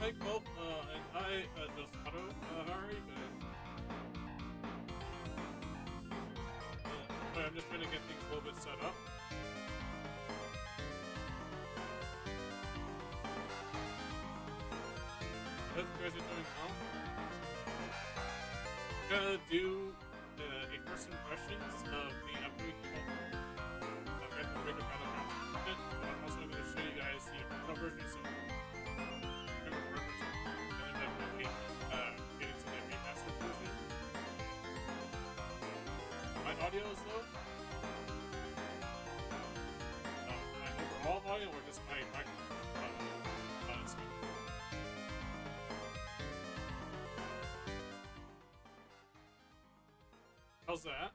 Hi, Colt, and hi, Dosado. How are you guys? Sorry, I'm just trying to get things a little bit set up. Hope you guys are doing well. I'm gonna do a first impressions of the upcoming Red Dead Battlegrounds content. But I'm also gonna show you guys the original version, so remember version, and then definitely get into the remastered version. My audio is low. My overall volume or just my microphone speaker. How's that?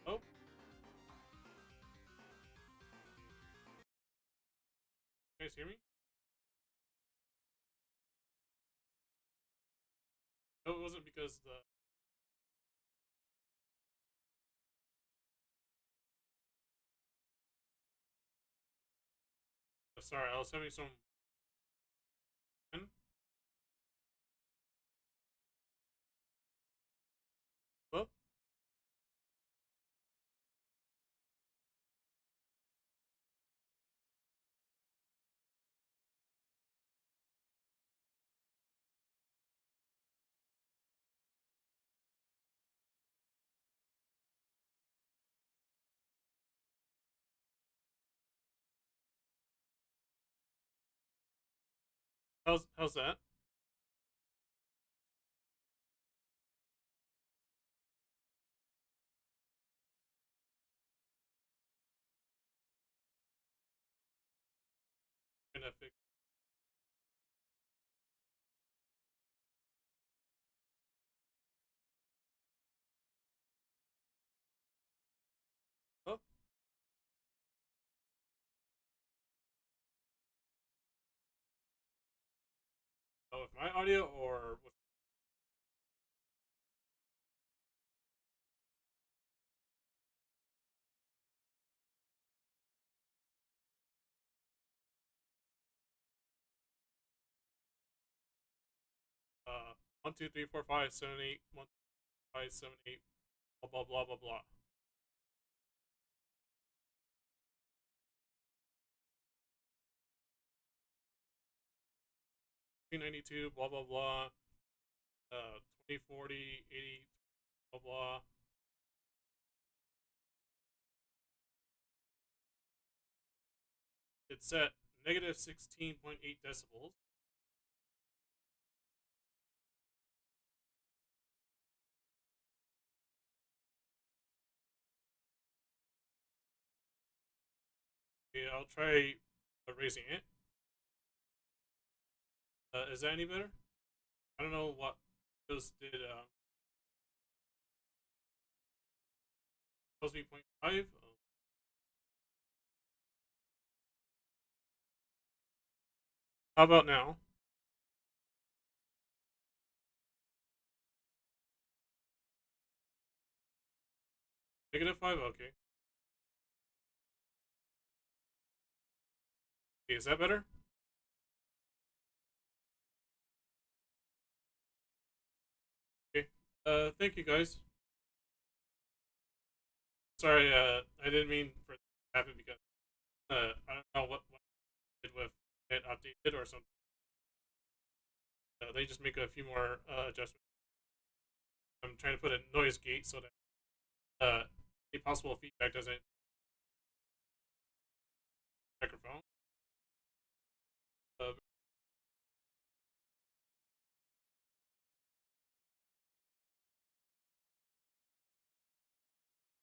Oh, you guys hear me? No, it wasn't because the. Sorry, I was having some. Well, how's that? Gonna fix. Oh, with my audio or with. uh 1, 2, 3, 4, 5, 7, 8, 1, 5, 7, 8, blah blah blah blah blah. 392, blah blah blah. 2040, 80, blah blah. It's at negative 16.8 decibels. Okay, I'll try raising it. Is that any better? I don't know what those did. Supposed to be 0.5. How about now? -5. Okay. Okay, is that better? Okay. Thank you guys. Sorry, I didn't mean for it to happen because I don't know what it did with it updated or something. They just make a few more adjustments. I'm trying to put a noise gate so that any possible feedback doesn't microphone. Uh,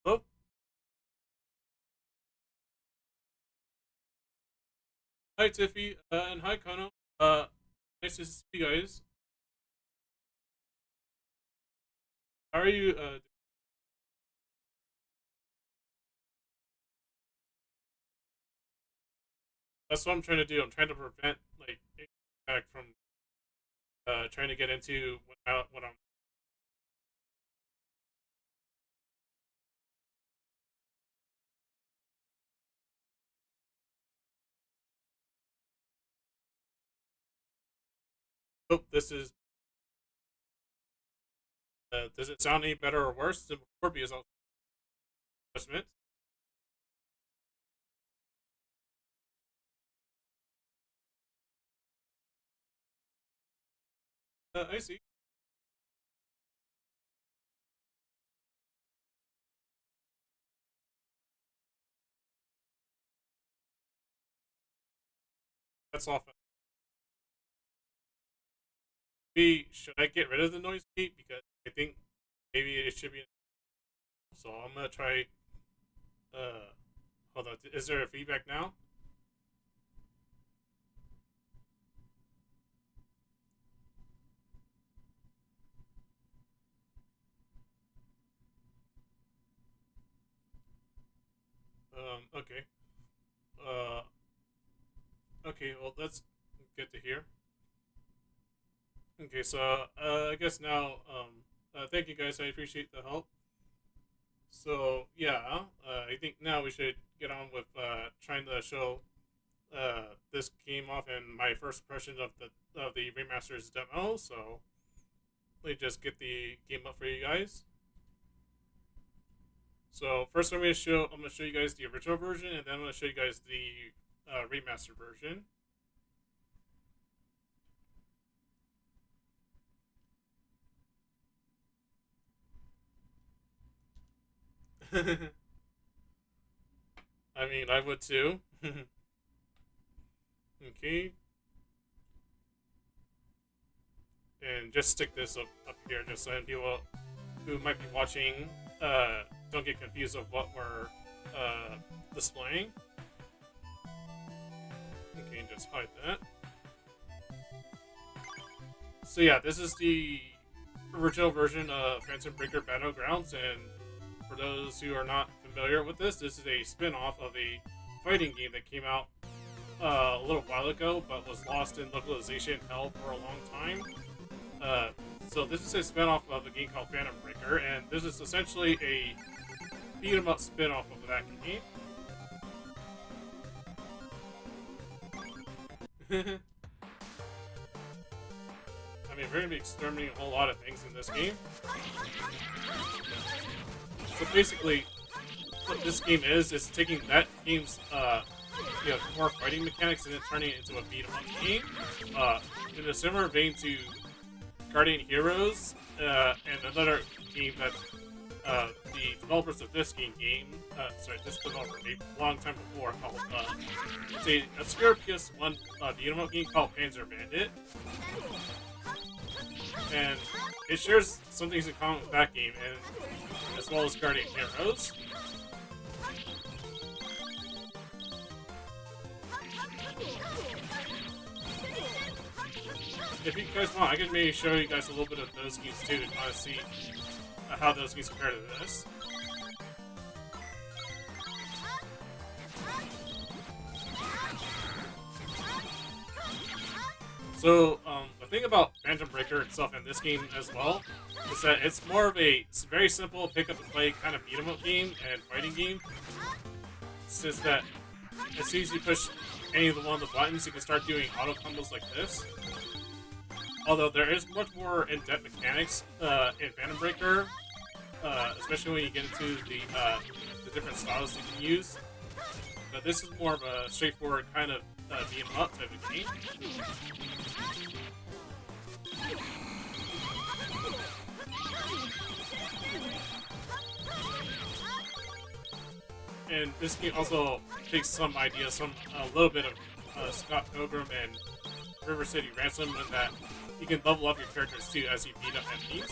Hello, hi Tiffy, and hi Kano. Nice to see you guys. How are you? That's what I'm trying to do. I'm trying to prevent like feedback from trying to get into what I'm. hope this is. Does it sound any better or worse than before? Because I'll adjustment. I see. That's all. Maybe should I get rid of the noise gate because I think maybe it should be. So I'm gonna try. Uh, Hold on. Is there a feedback now? Okay. Uh, okay. Well, that's good to hear. Okay, so I guess now, thank you guys. I appreciate the help. So yeah, I think now we should get on with trying to show this game off and my first impression of the remasters demo. So let me just get the game up for you guys. So first, I'm gonna show you guys the original version, and then I'm gonna show you guys the remaster version. I mean, I would too. Okay, and just stick this up here, just so people who might be watching don't get confused of what we're displaying. Okay, just hide that. So yeah, this is the original version of Phantom Breaker Battlegrounds, and for those who are not familiar with this is a spin-off of a fighting game that came out a little while ago, but was lost in localization hell for a long time. So this is a spin-off of a game called Phantom Breaker, and this is essentially a beat-em-up spin-off of that game. I mean, we're going to be exterminating a whole lot of things in this game. So basically, what this game is taking that game's core fighting mechanics and then turning it into a beat-em-up game. In a similar vein to Guardian Heroes, and another game that the developers of this this developer made a long time before called, it's a obscure PS1 beat-em-up game called Panzer Bandit. And it shares some things in common with that game, and as well as Guardian Heroes. If you guys want, I can maybe show you guys a little bit of those games too to kind of see how those games compare to this. So, the thing about Phantom Breaker itself and this game as well is that it's more of a very simple pick-up-and-play kind of beat-em-up game and fighting game. It's just that as soon as you push any of one of the buttons, you can start doing auto combos like this. Although there is much more in-depth mechanics in Phantom Breaker, especially when you get into the different styles you can use. But this is more of a straightforward kind of beat-em-up type of game. And this game also takes some ideas from a little bit of Scott Pilgrim and River City Ransom, in that you can level up your characters too as you beat up enemies.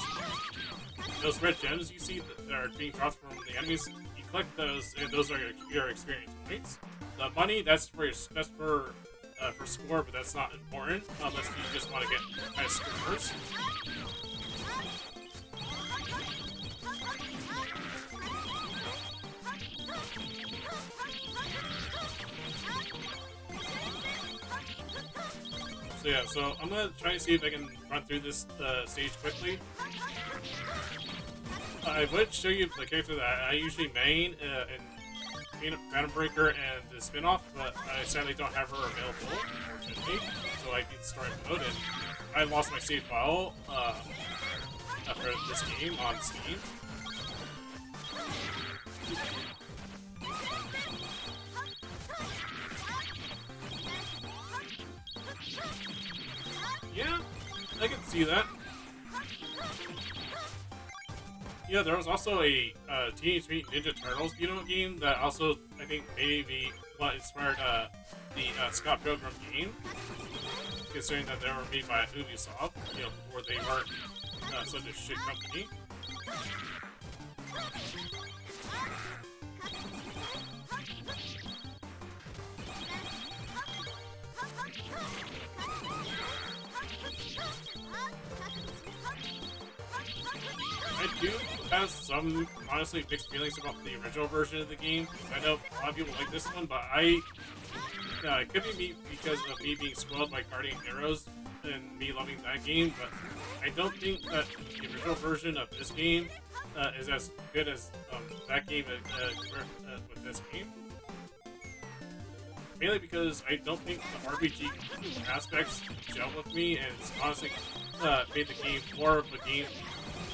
Those red gems you see that are being dropped from the enemies, you collect those, and those are your experience points. The money, that's for score, but that's not important unless you just want to get high scores. So yeah, so I'm gonna try to see if I can run through this stage quickly. I would show you the character that I usually main in Phantom Breaker and the spin-off, but I sadly don't have her available, unfortunately, so I need story mode. And I lost my save file after this game on Steam. Yeah, I can see that. Yeah, there was also a Teenage Mutant Ninja Turtles video game that also, I think, maybe what inspired the Scott Pilgrim game, considering that they were made by Ubisoft, you know, before they weren't such a shit company. I do have some, honestly, mixed feelings about the original version of the game. I know a lot of people like this one, but it could be me because of me being spoiled by Guardian Heroes and me loving that game, but I don't think that the original version of this game is as good as that game with this game. Mainly because I don't think the RPG aspects gel with me, and it's honestly made the game more of a game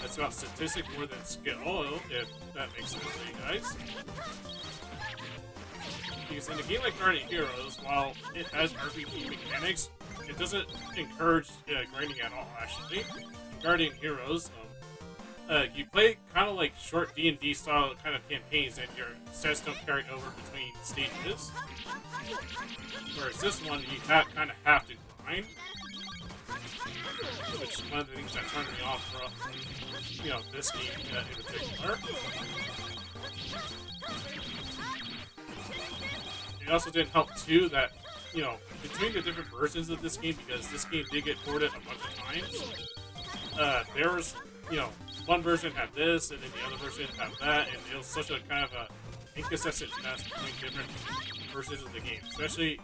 that's about statistics more than skill, if that makes sense to you guys. Because in a game like Guardian Heroes, while it has RPG mechanics, it doesn't encourage grinding at all, actually. In Guardian Heroes, you play kind of like short D&D style kind of campaigns, and your stats don't carry over between stages. Whereas this one, you kind of have to grind. Which is one of the things that turned me off from, you know, this game in particular. It also didn't help, too, that, you know, between the different versions of this game, because this game did get ported a bunch of times, there was, you know, one version had this, and then the other version had that, and it was such a kind of a inconsistent mess between different versions of the game, especially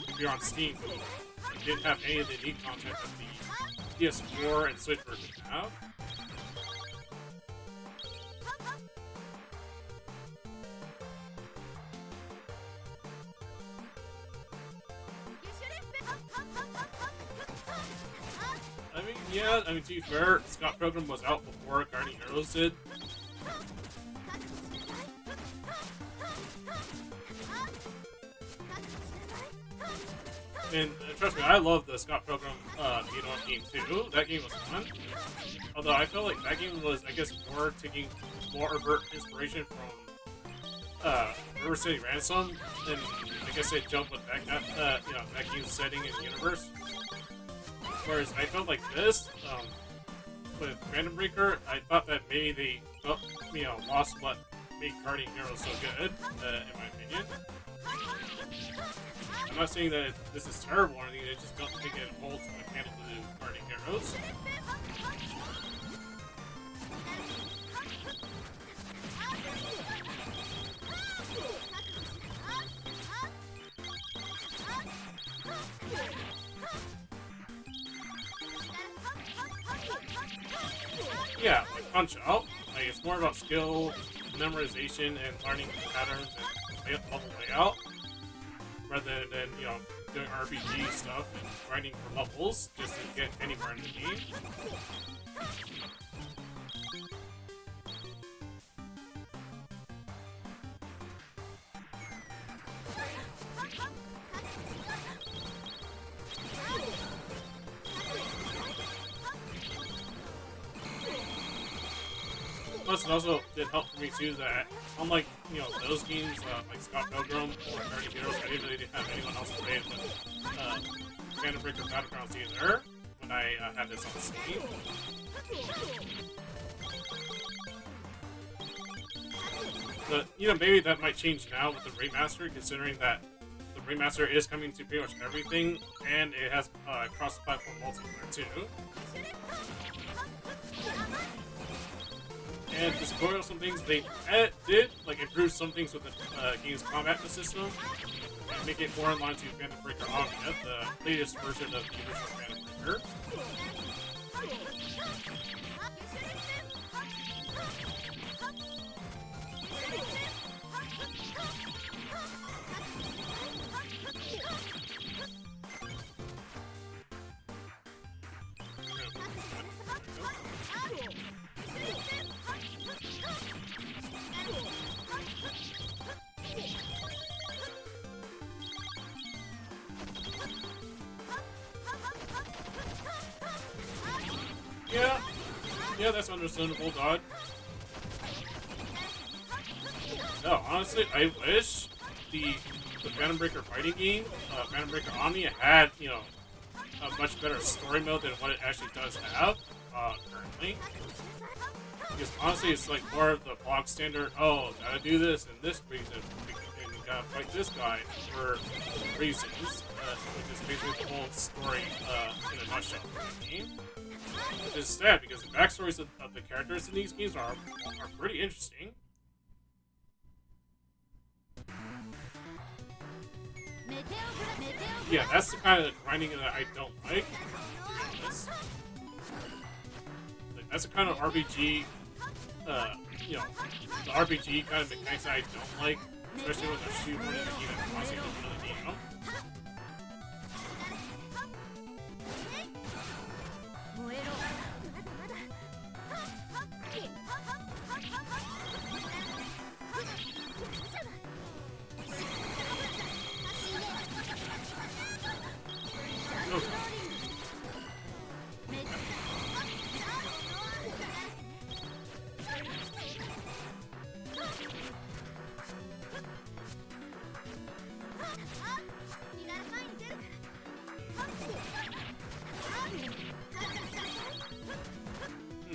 if you're on Steam, who didn't have any of the neat content that the PS4 and Switch version have. Yeah, I mean, to be fair, Scott Pilgrim was out before Guardian Heroes did. And trust me, I love the Scott Pilgrim game too. That game was fun. Although I felt like that game was, I guess, more taking more overt inspiration from River City Ransom, and I guess they jumped with that that game's setting and universe. Whereas I felt like this, with Random Breaker, I thought that maybe they, lost what made Guardian Heroes so good, in my opinion. I'm not saying that this is terrible or anything, I just don't think it holds mechanically to Guardian Heroes. Yeah, like Punch Out. Like, it's more about skill, memorization, and learning patterns and level layout, rather than, doing RPG stuff and grinding for levels just to get anywhere in the game. Plus, it also did help for me too that, unlike those games like Scott Pilgrim or Guardian Heroes, I didn't really have anyone else to play it with Random Breaker Battlegrounds either when I had this on Steam. But maybe that might change now with the remaster, considering that the remaster is coming to pretty much everything, and it has cross-platform multiplayer too. And to spoil some things, they did improve some things with the game's combat system and make it more in line to Phantom Breaker Omnia, the latest version of the original Phantom Breaker. Yeah, that's understandable, dog. No, honestly, I wish the Phantom Breaker fighting game, Phantom Breaker Omni, had, you know, a much better story mode than what it actually does have, currently. Because honestly, it's like more of the block standard, oh, gotta do this and this reason, and you gotta fight this guy for reasons, which is basically the whole story, in a nutshell for the game. Which is sad, because the backstories of the characters in these games are pretty interesting. Yeah, that's the kind of grinding that I don't like, to be honest. Like, that's the kind of RPG, you know, the RPG kind of mechanics that I don't like, especially with a shooter and a game that constantly does another game, you know?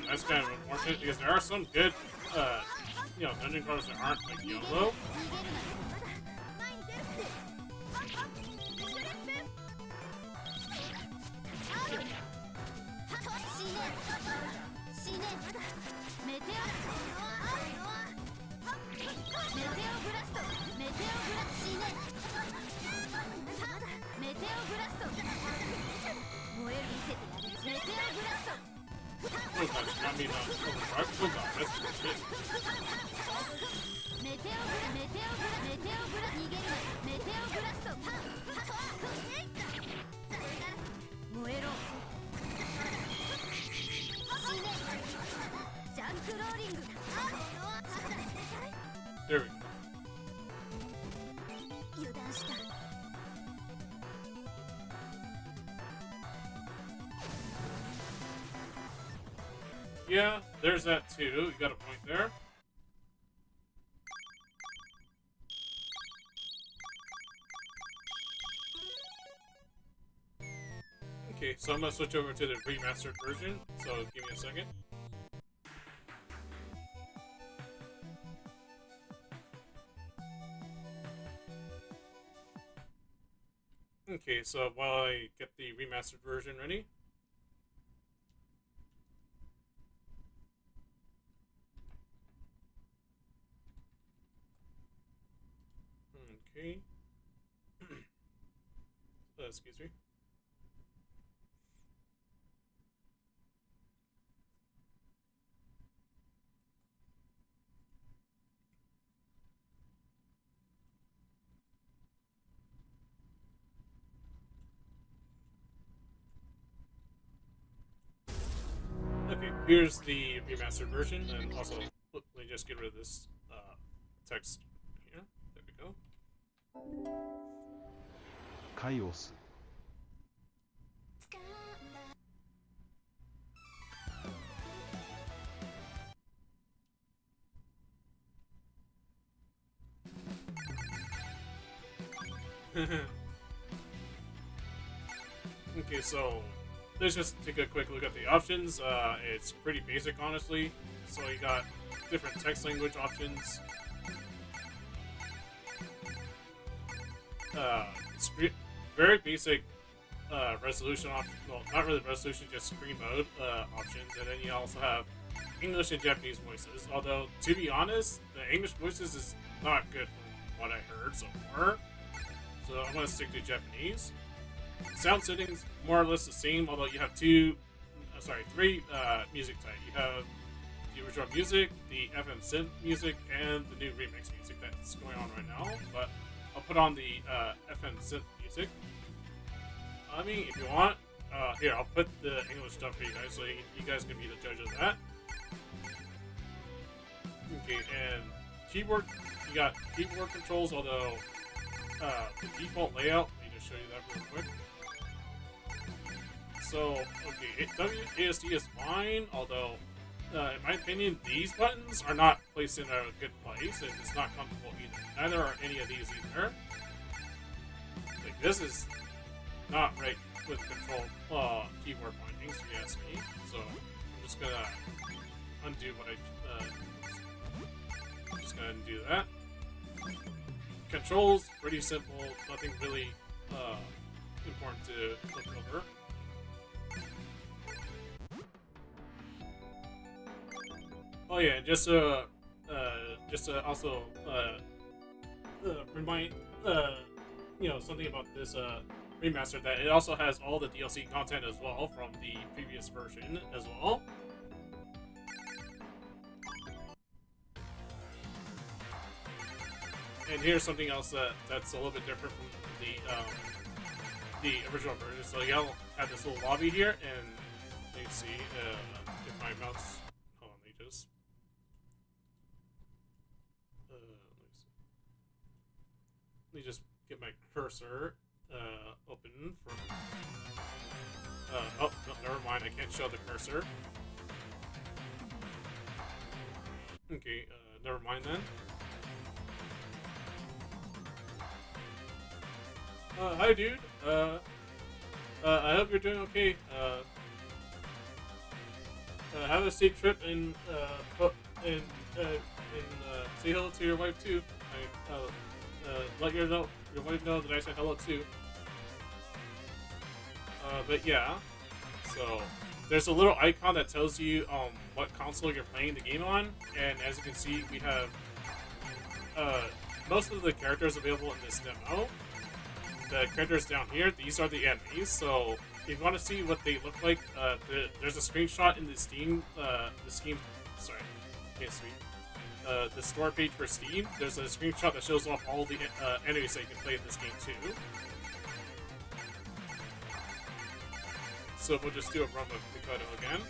That's kind of unfortunate, because there are some good, you know, dungeon crawlers that aren't like YOLO. Oh gosh, got me done. Oh god, that's good shit. There we go. Yeah, there's that too. You got a point there. Okay, so I'm gonna switch over to the remastered version, so give me a second. Okay, so while I get the remastered version ready. Okay. Excuse me. Okay, here's the remastered version, and also let me just get rid of this text here. There we go. Chaos. Okay, so let's just take a quick look at the options. It's pretty basic, honestly. So you got different text language options. It's very basic resolution option. Well, not really resolution, just screen mode options. And then you also have English and Japanese voices. Although, to be honest, the English voices is not good from what I heard so far. So I'm going to stick to Japanese. Sound settings more or less the same, although you have three music types. You have the original music, the FM synth music, and the new remix music that's going on right now. But I'll put on the FM synth music. I mean, if you want, here, I'll put the English stuff for you guys, so you guys can be the judge of that. Okay, and keyboard, you got keyboard controls, although the default layout, let me just show you that real quick. So, okay, WASD is fine, although in my opinion, these buttons are not placed in a good place, and it's not comfortable either. Neither are any of these either. Like, this is not right with control keyboard pointings, if you ask me. So I'm just gonna undo what I'm just gonna undo that. Controls pretty simple, nothing really important to look over. Oh yeah, just to also remind something about this remaster, that it also has all the DLC content as well from the previous version as well. And here's something else that's a little bit different from the original version. So you'll have this little lobby here, and you see if my mouse. Hold on, let me just get my cursor open from. Oh no, never mind. I can't show the cursor. Okay, never mind then. Hi, dude. I hope you're doing okay. Have a safe trip and say hello to your wife too. Let your wife know that I said hello too. But yeah, so there's a little icon that tells you what console you're playing the game on, and as you can see, we have most of the characters available in this demo. The characters down here, these are the enemies. So if you want to see what they look like, there's a screenshot in the Steam, the store page for Steam. There's a screenshot that shows off all the enemies that you can play in this game too. So we'll just do a run of Dakota again.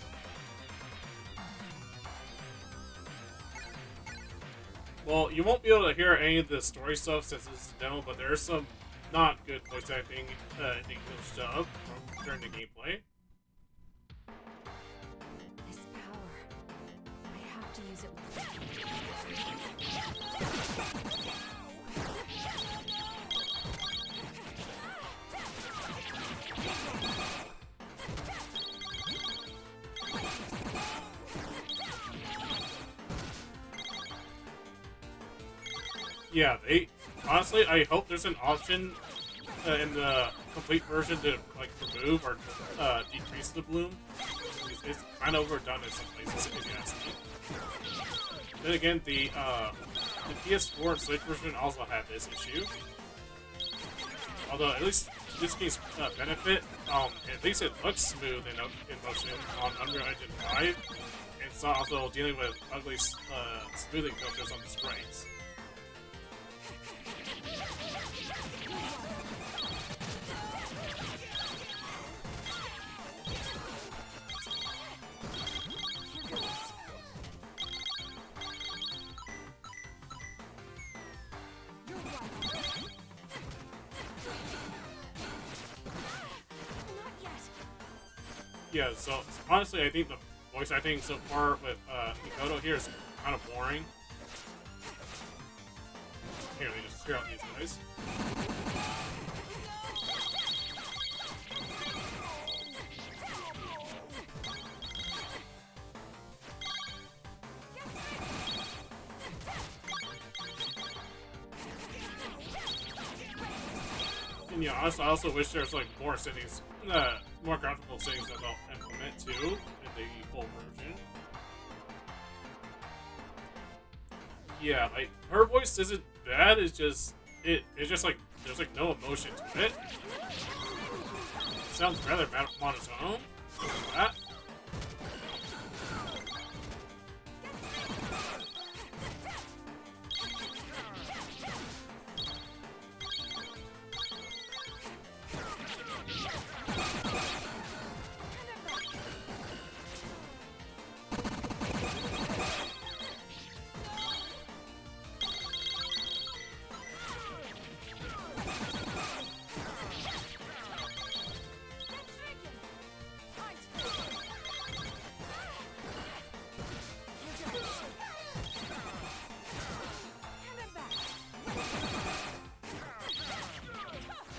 Well, you won't be able to hear any of the story stuff since it's a demo, but there's some not good voice acting in English dub during the gameplay. This power, I have to use it. Yeah, honestly, I hope there's an option in the complete version to like remove or decrease the bloom. It's kind of overdone in some places, if you ask me. Then again, the PS4 and Switch version also had this issue. Although at least this game's benefit, at least it looks smooth in motion on Unreal Engine 5. And it's also dealing with ugly smoothing filters on the sprites. Yeah, so honestly, I think the voice acting so far with Mikoto here is kind of boring. Here, let me just clear out these guys. And yeah, I also wish there's like more settings, more graphical settings that they'll implement too in the full version. Yeah, like her voice isn't bad. It's just like there's like no emotion to it. It sounds rather monotone. Like that.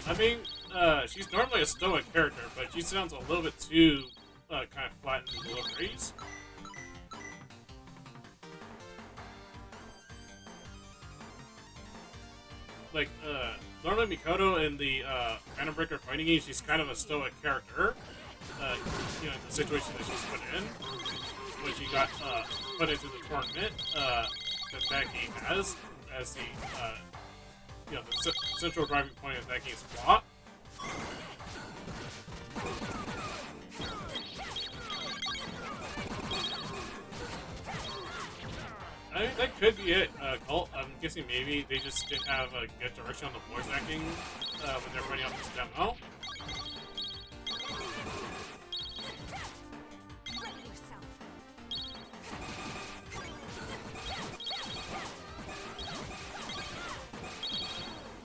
I mean, she's normally a stoic character, but she sounds a little bit too kind of flat in the deliveries. Like, normally Mikoto in the Phantom Breaker fighting game, she's kind of a stoic character. You know, the situation that she's put in when she got put into the tournament that game has as the you know, the central driving point of that game's plot. I mean, that could be it, Colt. I'm guessing maybe they just didn't have a good direction on the voice acting when they're putting out this demo.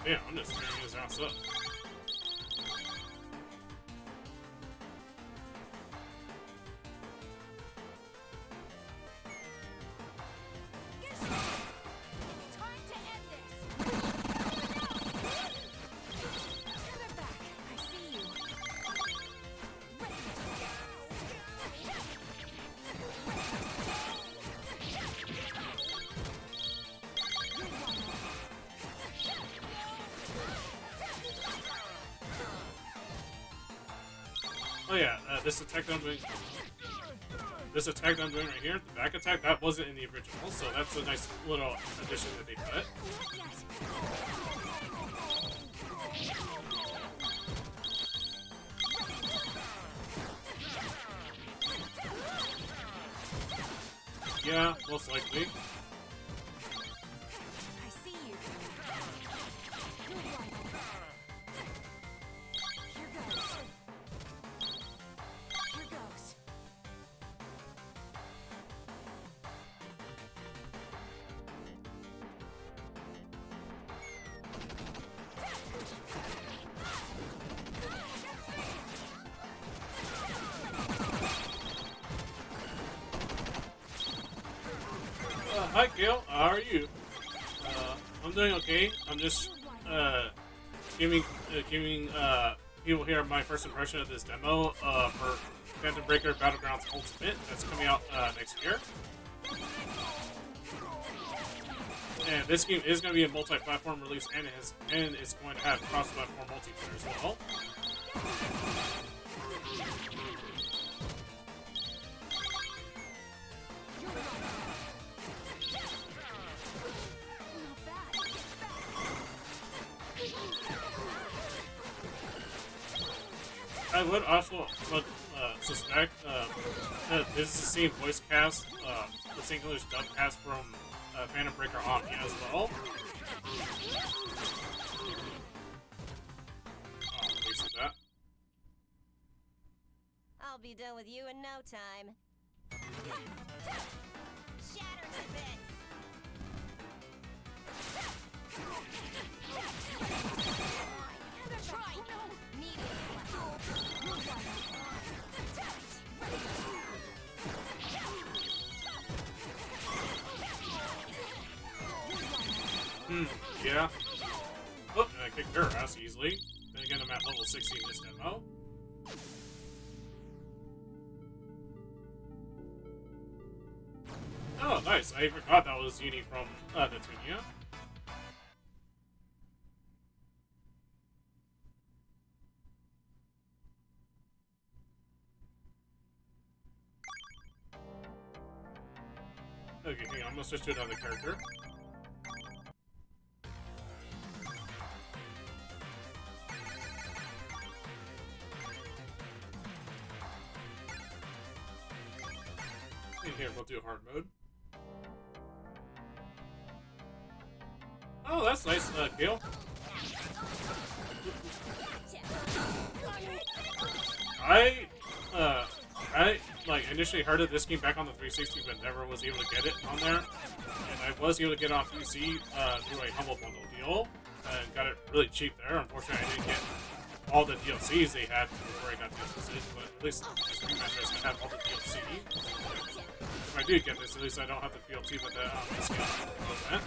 Yeah, I'm just tearing his ass up. Oh yeah, this attack that I'm doing right here, the back attack, that wasn't in the original, so that's a nice little addition that they put. Yeah, most likely. Hi Gail, how are you? I'm doing okay. I'm just giving people here my first impression of this demo for Phantom Breaker Battlegrounds Ultimate that's coming out next year. And this game is going to be a multi-platform release, and it's going to have cross-platform multiplayer as well. I would also suspect that this is the same voice cast, the same English dub cast from Phantom Breaker Omni as well. Oh, wasted that. I'll be done with you in no time. Shatter to bits. Try medium. Yeah. Oh, and I kicked her ass easily. Then again, I'm at level 60 in this demo. Oh, nice. I forgot that was Uni from Netunia. Okay, hang on. I'm gonna switch to another character. In here, we'll do hard mode. Oh, that's nice, Gale. I like initially heard of this game back on the 360, but never was able to get it on there. And I was able to get it on PC through a Humble Bundle deal, and got it really cheap there. Unfortunately, I didn't get all the DLCs they had before I got this, but at least this remaster is gonna have all the DLC. If I do get this, at least I don't have to feel too bad that discount event.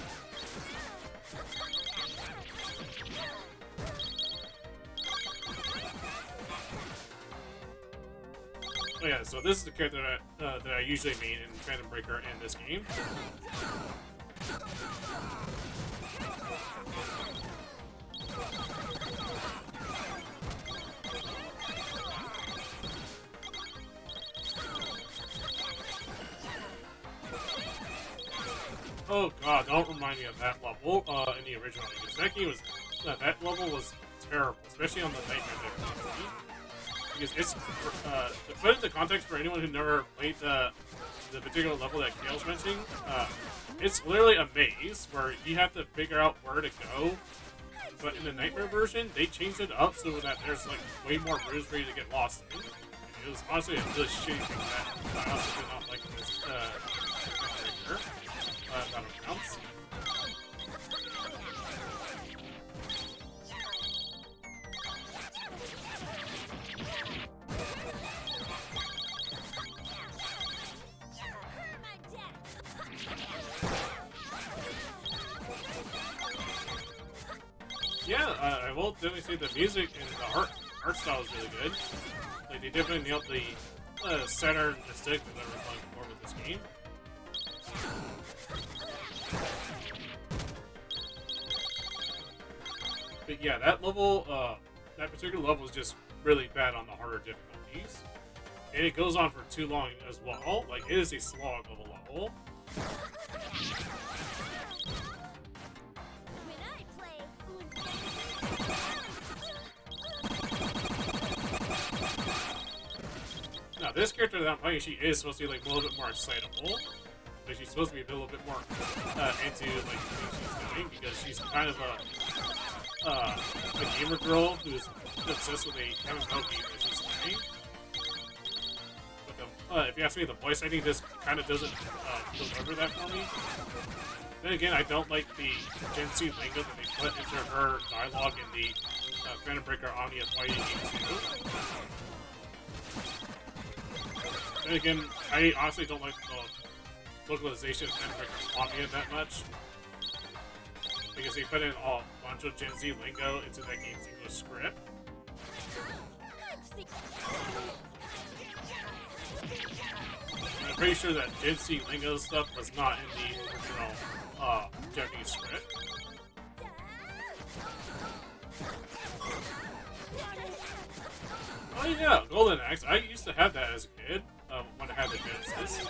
so this is the character that I usually main in Phantom Breaker in this game. Oh god, don't remind me of that level in the original, because that game was that level was terrible, especially on the Nightmare difficulty. Because it's to put into context for anyone who never played the particular level that Kale's mentioning, it's literally a maze where you have to figure out where to go. But in the Nightmare version, they changed it up so that there's like way more rooms for you to get lost in. And it was honestly a really shitty thing that I also did not like in this character. Battlegrounds. Yeah, I will definitely say the music and the art style is really good. Like they definitely nailed the Saturn aesthetic that they were going for with this game. But yeah, that level, that particular level is just really bad on the harder difficulties. And it goes on for too long as well. Like, it is a slog of a level. Now, this character that I'm playing, she is supposed to be like a little bit more excitable. Like, she's supposed to be a little bit more into like the things she's doing, because she's kind of a gamer girl who's obsessed with a MMO game that she's playing. But if you ask me, the voice acting just kind of doesn't deliver that for me. Then again, I don't like the Gen C lingo that they put into her dialogue in the Phantom Breaker Omnia fighting game 2. Then again, I honestly don't like the localization of Phantom Breaker Omnia that much, because they put in a bunch of Gen Z lingo into that game's English script. And I'm pretty sure that Gen Z lingo stuff was not in the original Japanese script. Oh yeah, Golden Axe. I used to have that as a kid when I had the Genesis.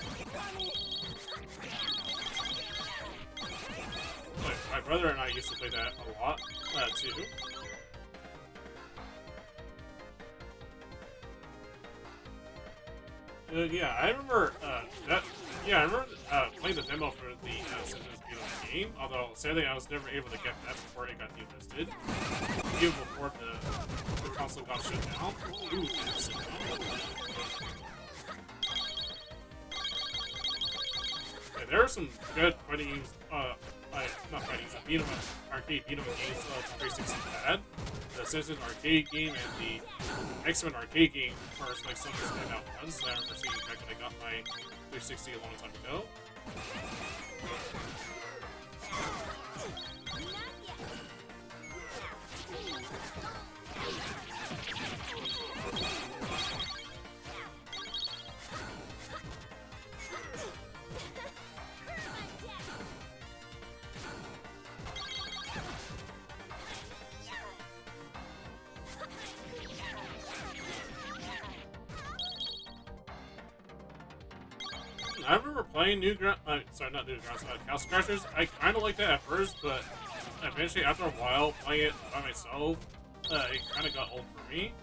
My brother and I used to play that a lot, too. Yeah, I remember that. Yeah, I remember playing the demo for the Citizens Beatles game. Although sadly, I was never able to get that before it got delisted, even before the console got shut down. Ooh, yeah, there are some good fighting games. Not fighting, arcade beat 'em games that 360 had. The Citizen arcade game and the X-Men arcade game are like some of the standout ones that I remember seeing back when I got my 360 a long time ago. I remember playing not Newgrounds, Castle Crashers. I kind of liked that at first, but eventually, after a while, playing it by myself, it kind of got old for me.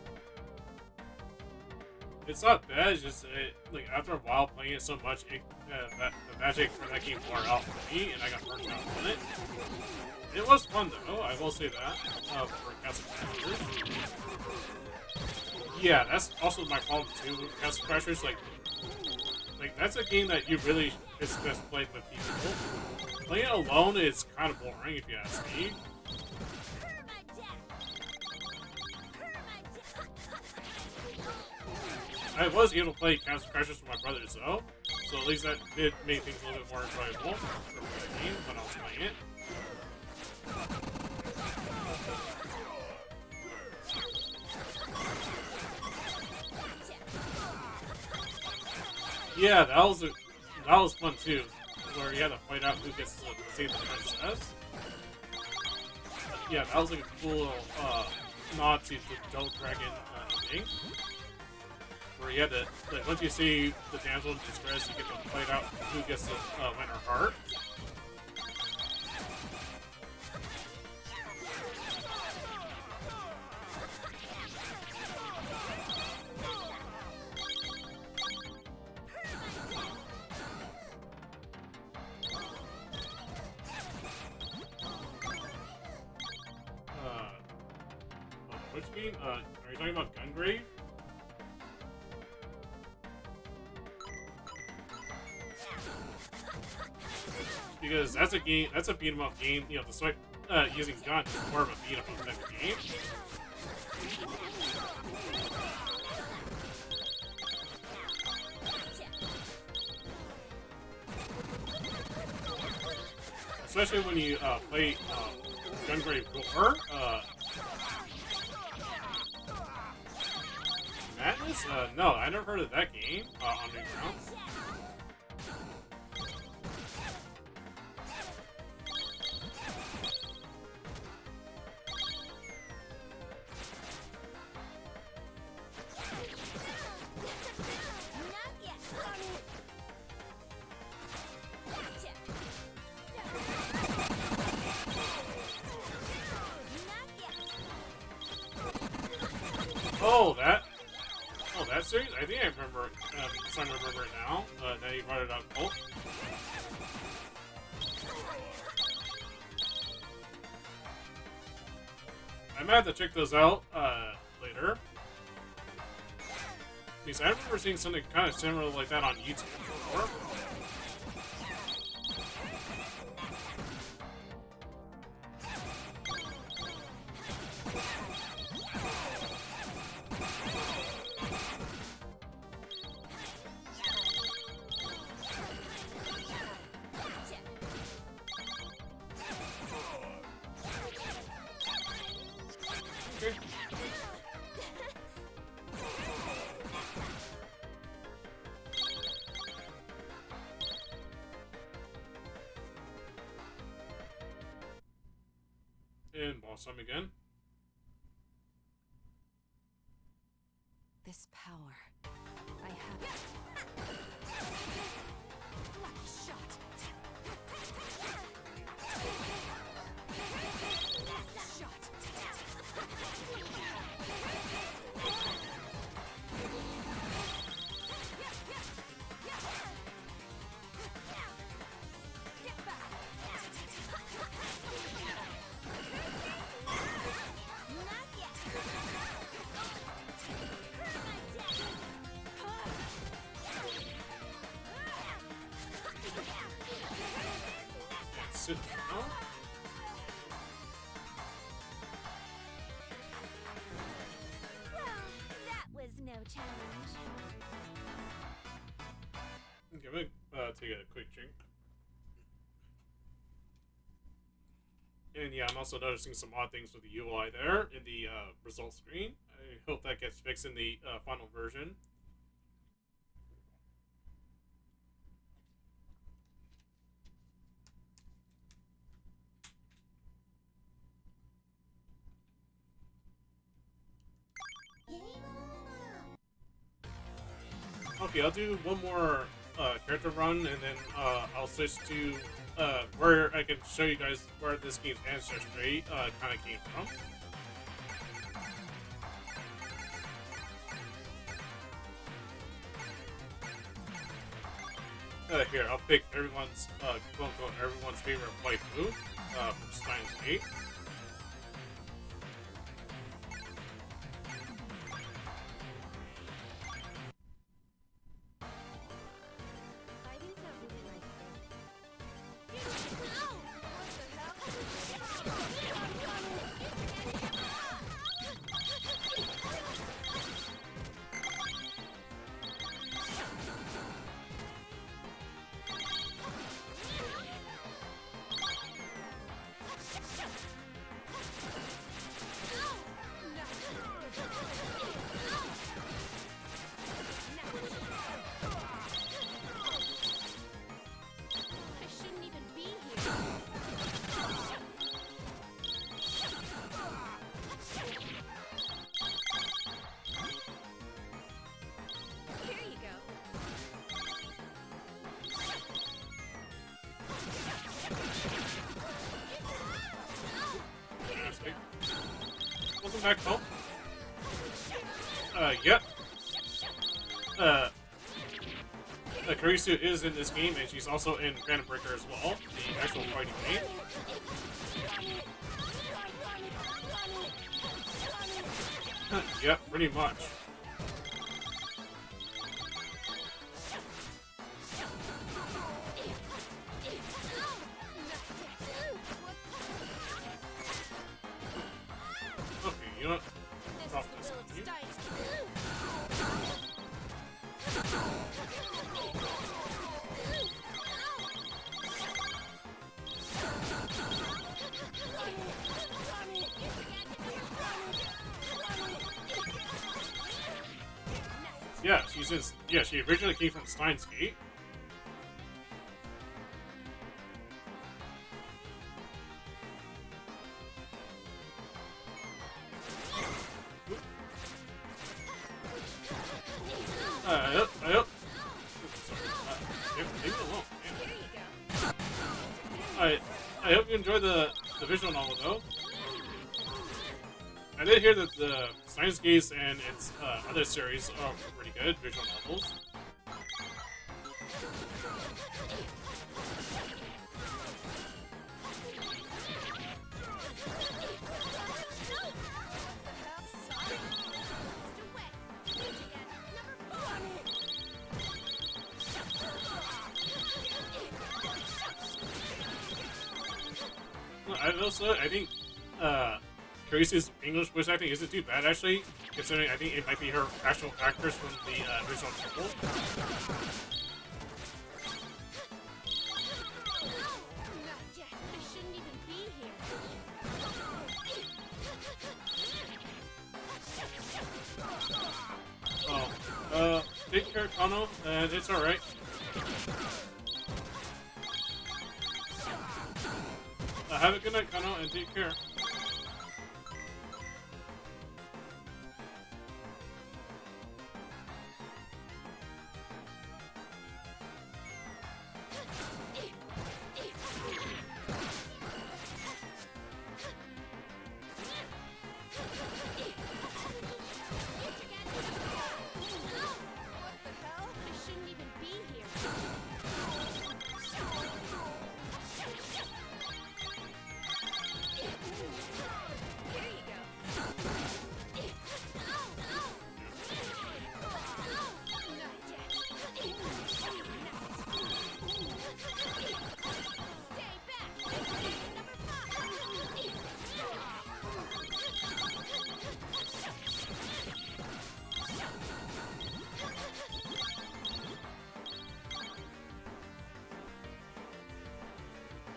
It's not bad, it's just, like, after a while playing it so much, the magic for that game wore out for me, and I got burnt out on it. It was fun, though, I will say that, for Castle Crashers. Yeah, that's also my problem, too, with Castle Crashers, like, that's a game that you really is best played with people. Playing it alone is kind of boring, if you ask me. I was able to play Castle Crashers with my brothers, though, so at least that did make things a little bit more enjoyable for the game when I was playing it. Yeah, that was fun too, where you had to fight out who gets to save the princess. Yeah, that was like a cool little nod to the Double Dragon thing. Where you had to, like, once you see the damsel in distress, you get to fight out who gets to win her heart. Which game? Are you talking about Gungrave? Because that's a game, that's a beat 'em up game. You know, the swipe using gun is more of a beat 'em up type of game. Especially when you play Gungrave Gore. Madness? No, I never heard of that game on Newgrounds. Oh, that series? I think I remember, starting to remember it now. Now you brought it up. Oh. I might have to check those out, later. Because I remember seeing something kind of similar like that on YouTube before. And boss time again. This power, I have it. Lucky shot. Shot. Sit down. Well, that was no challenge. Okay, I'm gonna take a quick drink. And yeah, I'm also noticing some odd things with the UI there in the result screen. I hope that gets fixed in the final version. Okay, I'll do one more character run, and then I'll switch to where I can show you guys where this game's ancestry kind of came from. Here, I'll pick everyone's, quote-unquote, everyone's favorite white move from Steins Gate. Okay. Welcome back home. Yep. Karisu is in this game, and she's also in Phantom Breaker as well, the actual fighting game. Yep, pretty much. Okay, you know what? Drop this on you. Yeah, she's in. Yeah, she originally came from Steins Gate. Yep. Sorry. Leave it alone. I hope you enjoy the visual novel though. I did hear that the Steins Gate and its other series are pretty good visual novels. I think Carisu's English voice acting isn't too bad actually, considering I think it might be her actual actors from the original novel. Oh, take care, Kano, and it's alright. Have a good night, Kano, and take care.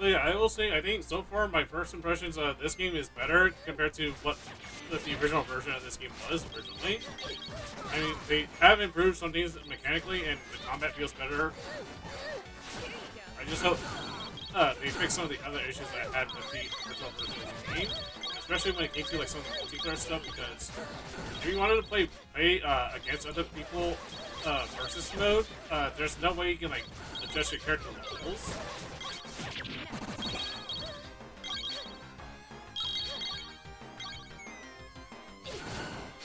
So yeah, I will say, I think so far my first impressions of this game is better compared to what the original version of this game was originally. I mean, they have improved some things mechanically, and the combat feels better. I just hope they fix some of the other issues that I had with the original version of the game, especially when it came to like some of the multiplayer stuff. Because if you wanted to play against other people versus mode, there's no way you can like adjust your character levels.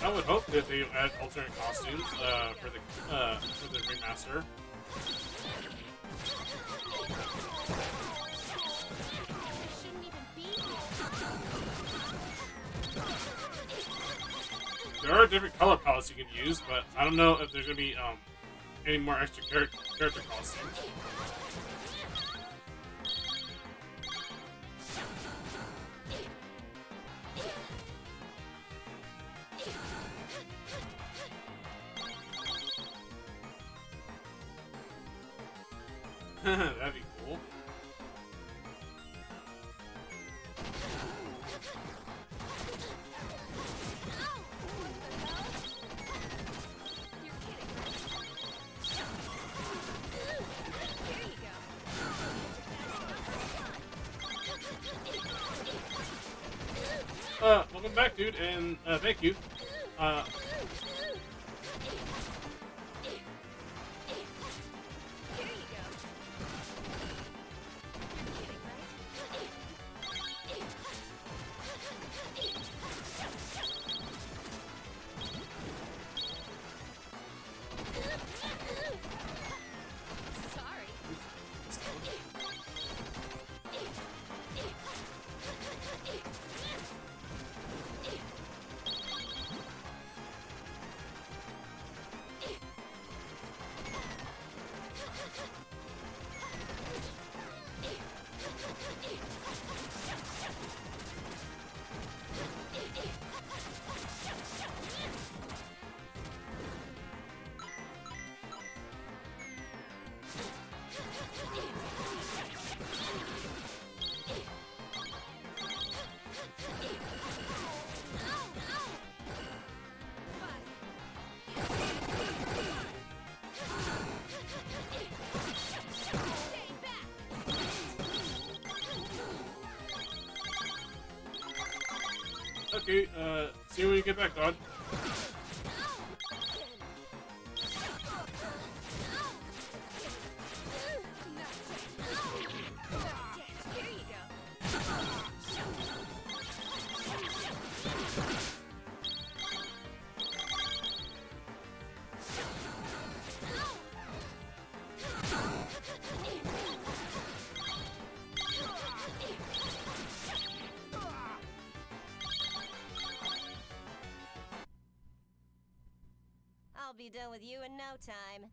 I would hope that they add alternate costumes for the remaster. There are different color palettes you can use, but I don't know if there's gonna be any more extra character costumes. That'd be cool. Welcome back, dude, and thank you. Okay, see you when you get back, God. I'll be done with you in no time.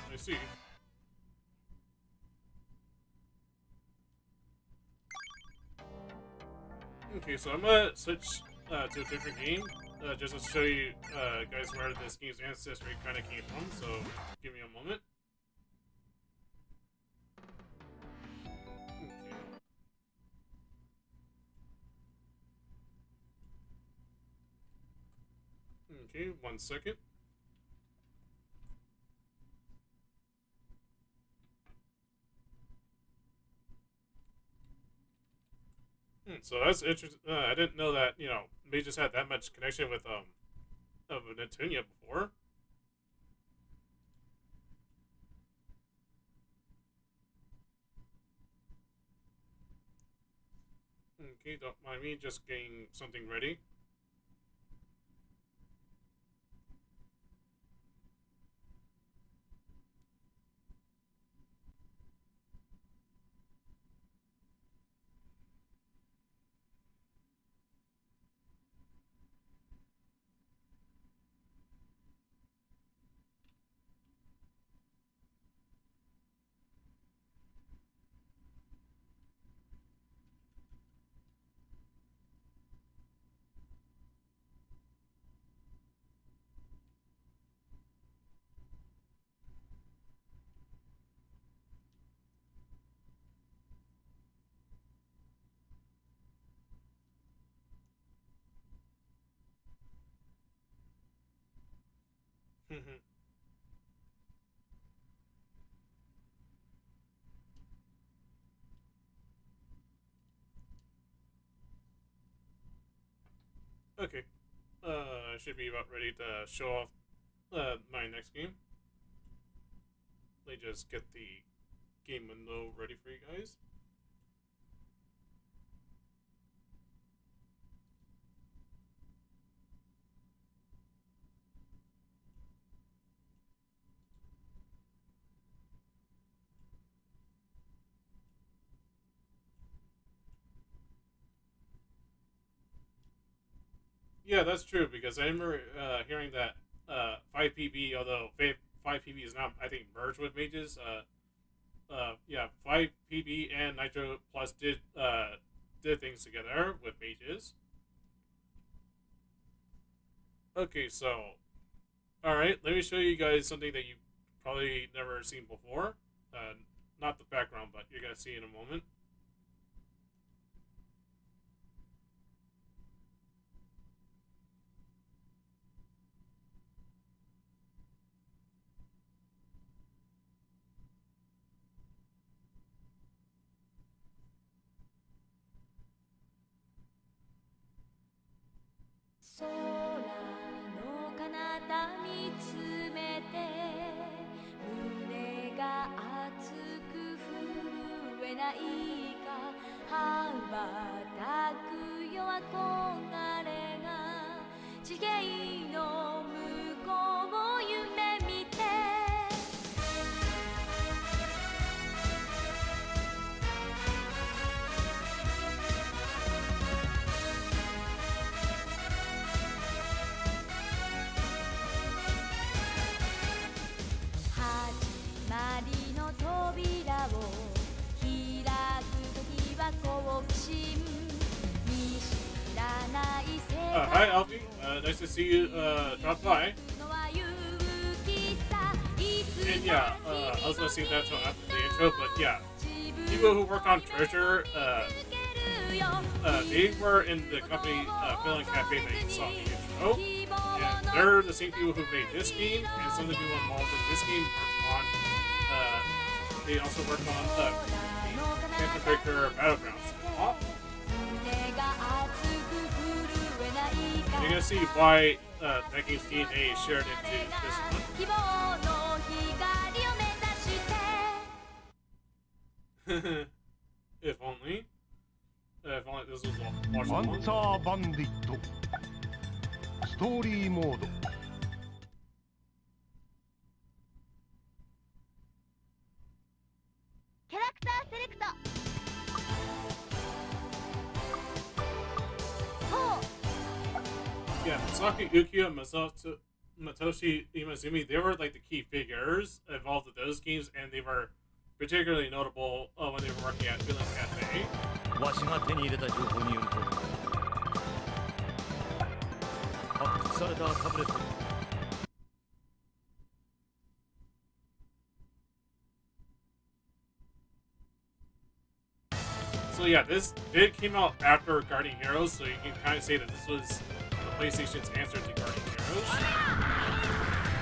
I see. Okay, so I'm gonna switch to a different game, just to show you guys where this game's ancestry kind of came from. So give me a moment. Okay, 1 second. So that's interesting. I didn't know that they just had that much connection with of Neptunia before. Okay, don't mind me just getting something ready. Okay. I should be about ready to show off my next game. Let me just get the game window ready for you guys. Yeah, that's true because I remember hearing that 5PB, although 5PB is not, I think, merged with mages. Yeah, 5PB and Nitro Plus did things together with mages. Okay, so all right, let me show you guys something that you probably never seen before. Not the background, but you're gonna see in a moment. 羽ばたくよ憧れが地形の向こうを夢見て始まりの扉を開く時は好奇心見知らない世界 Hi, Alfie. Nice to see you drop by. And yeah, I was gonna sing that till after the intro, but yeah, people who worked on Treasure, they were in the company Villain Cafe that you saw in the intro, and they're the same people who made this game, and some of the people involved in this game worked on. They also worked on the Phantom Breaker Battlegrounds. And you're gonna see why that game's DNA is shared into this one. If only this was watchable. アンサーバンディットストーリーモード キャラクターセレクト Yeah, Masaki Ukiyo and Matoshi Imazumi, they were like the key figures involved with those games, and they were particularly notable when they were working at Villain Cafe. わしが手に入れた情報によると発掘されたタブレット So yeah, this did came out after Guardian Heroes, so you can kind of say that this was the PlayStation's answer to Guardian Heroes.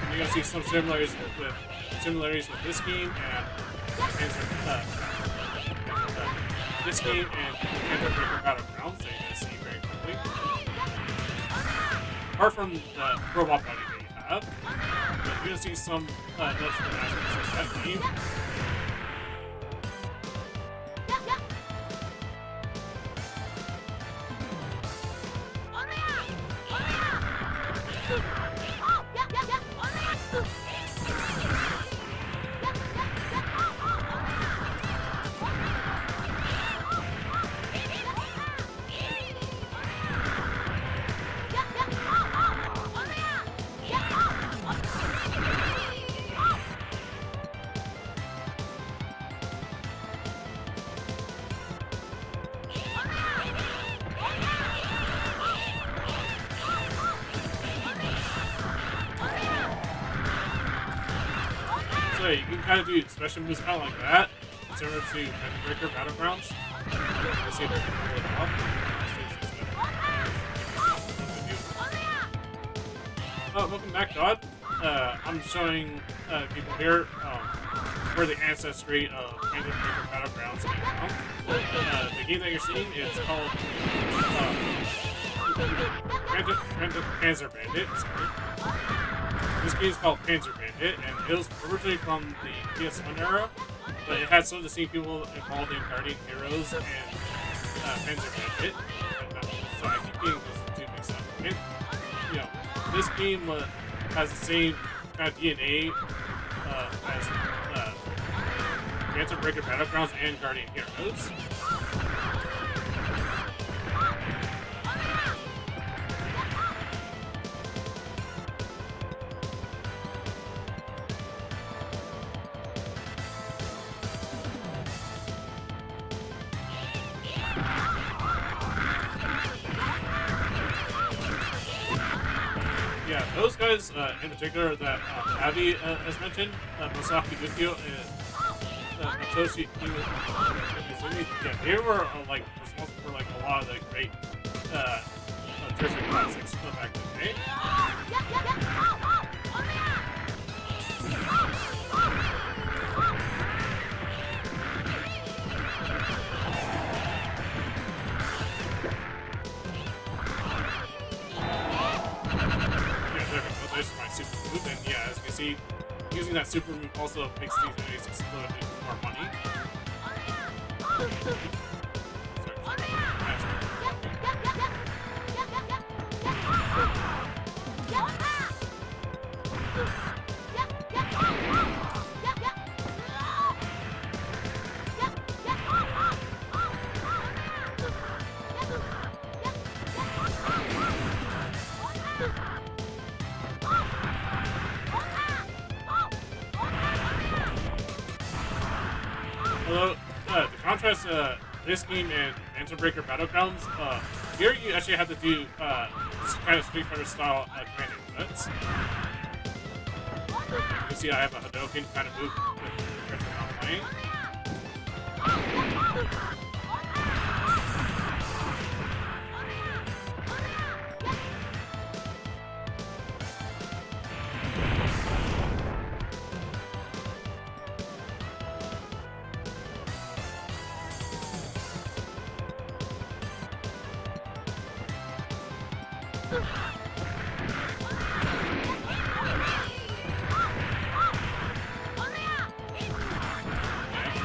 And you're gonna see some similarities with this game and this game and Phantom Breaker Battlegrounds that you're gonna see very quickly. Apart from the robot fighting that you have, but you're gonna see some noticeable aspects of that game. So you can kind of do special moves kind of like that, similar to Phantom Breaker Battlegrounds. Let's see if I can pull it off. Oh, welcome back, God. I'm showing people here where the ancestry of Phantom Breaker Battlegrounds came from. The game that you're seeing is called Panzer Bandit. Sorry. This game is called Panzer Bandit, and it was originally from the PS1 era, but it had some of the same people involved in Guardian Heroes and Panzer Bandit. So I keep getting those two mixed up. And, you know, this game has the same kind of DNA as Phantom Breaker Battlegrounds and Guardian Heroes. Yeah, those guys in particular that Abby has mentioned, Masaki Yukio and Matoshi Imazumi, yeah, they were like responsible for like a lot of the great treasure classics back in the day. There's my super move, and yeah, as you can see, using that super move also makes these enemies explode and more money. to contrast this game and Phantom Breaker Battlegrounds, here you actually have to do kind of Street Fighter style command inputs. You can see I have a Hadouken kind of move with the character I'm playing.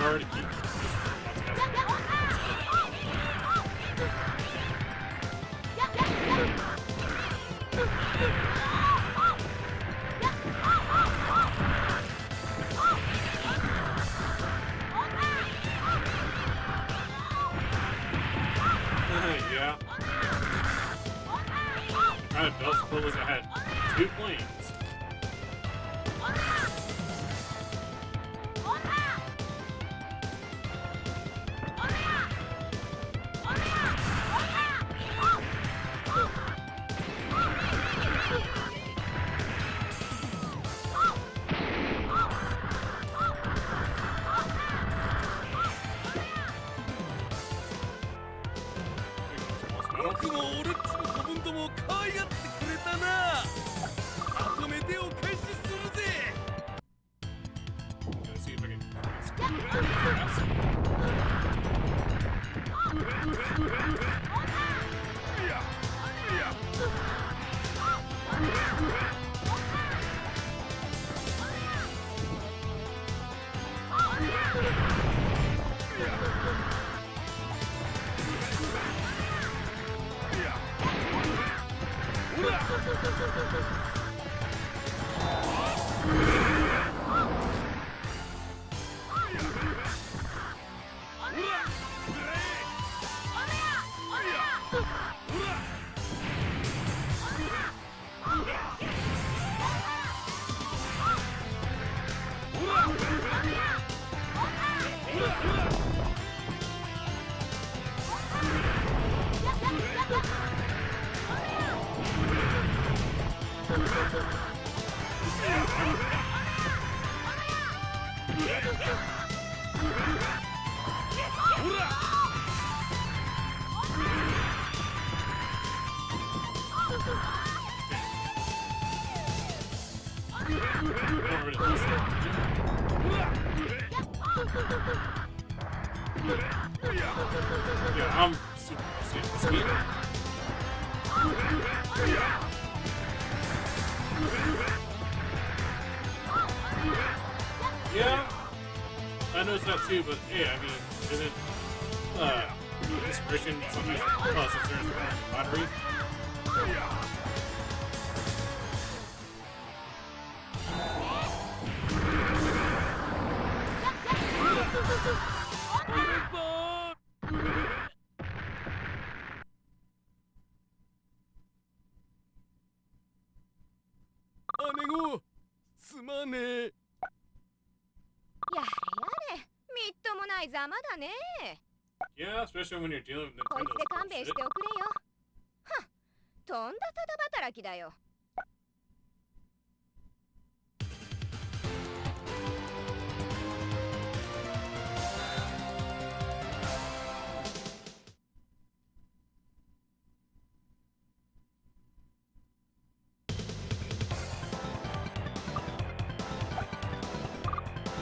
Already keep yeah. Kind of belt spoilers ahead. 2 planes. Let's see if I can. Yeah, I'm super rusty at this game. Yeah, I noticed that too, but yeah, I mean, isn't inspiration sometimes since there's a battery?姉子すまねえ。やれやれ、みっともないざまだね。 Yeah, especially when you're dealing with こいつ Nintendo's で勘弁して bullshit. おくれよ。はっ、とんだただ働きだよ。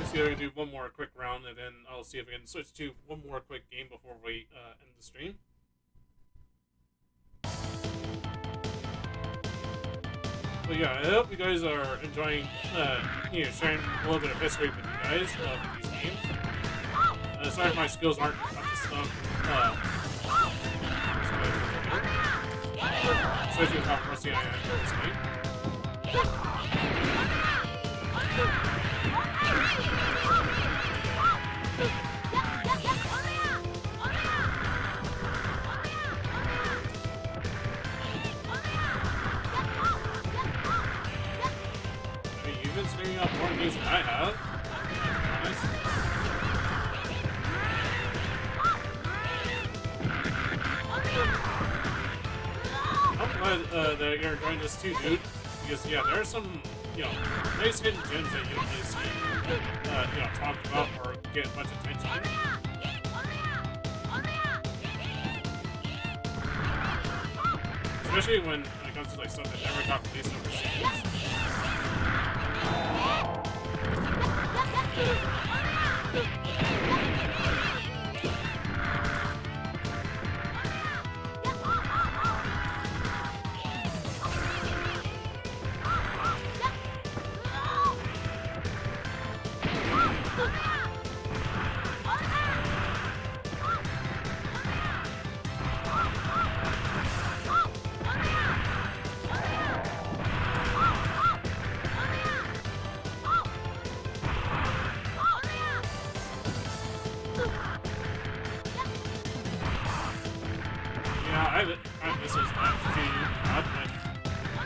Let's see if I can do one more quick round, and then I'll see if I can switch to one more quick game before we end the stream. But yeah, I hope you guys are enjoying, sharing a little bit of history with you guys with these games. Sorry if my skills aren't up to snuff. Especially with how rusty I am in this game. I mean, you've been streaming out more games than I have. Nice. glad that you're enjoying this too, dude. Because yeah, there are some nice hidden gems that you don't really see talked about or get much attention. Especially when it comes to like stuff that never got released overseas. I miss those times too.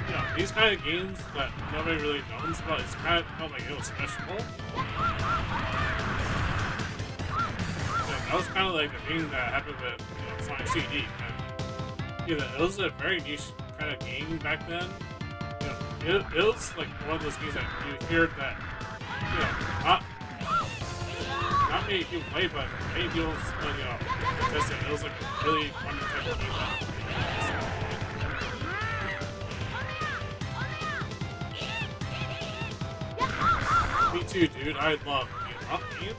But these kind of games that nobody really knows about, it's kind of felt like it was special. That was kind of like the thing that happened with Sonic CD. And, it was a very niche kind of game back then. It was like one of those games that you hear that not many people play, but many people tested. It was like a really fun type of game. Me too, dude. I love up games.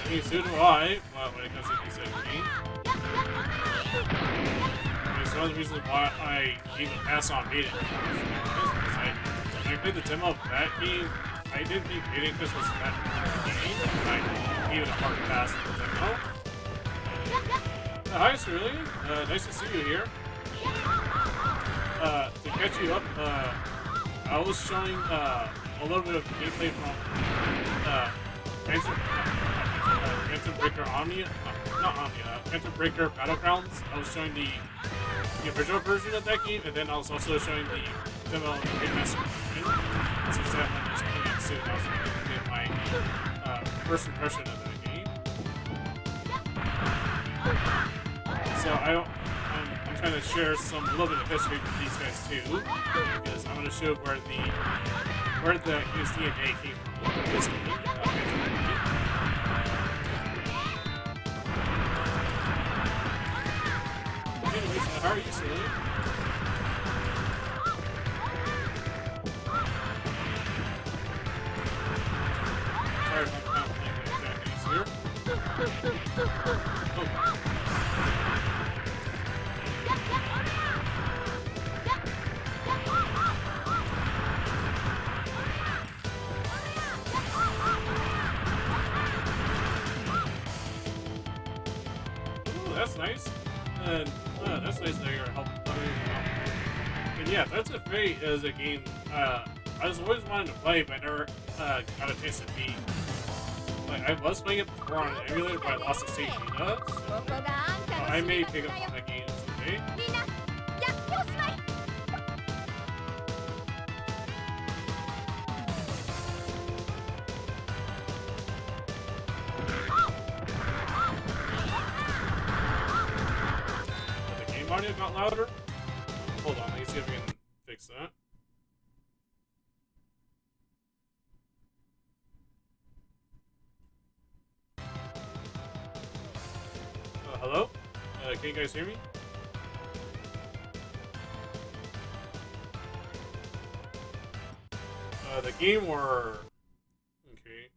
Me too do I, when it comes to these games. It's one of the reasons why I even pass on beating. When I played the demo of that game, I didn't think beating this was that game. I gave it a hard pass for the demo. Hi, Cerulean. Nice to see you here. To catch you up, I was showing a little bit of gameplay from Phantom Breaker Omnia, not Omnia, Phantom Breaker Battlegrounds. I was showing the original version of that game, and then I was also showing the demo of the remaster version. Since that one is coming out soon, I was going to get my first impression of that game. So I'm trying to share a little bit of history with these guys too, because I'm going to show where the DNA came from with this game. Anyways, how are you, Cerulean? Sorry if I'm kind of playing with jackass here. Oh. That's nice. And that's nice that you're helping. And yeah, That's a Fate is a game I was always wanting to play, but I never got a chance to beat. Like, I was playing it before on an emulator, but I lost the save data, so I may pick up on that game someday. Audio got louder? Hold on, let me see if we can fix that. Hello? Can you guys hear me? The game or... Okay.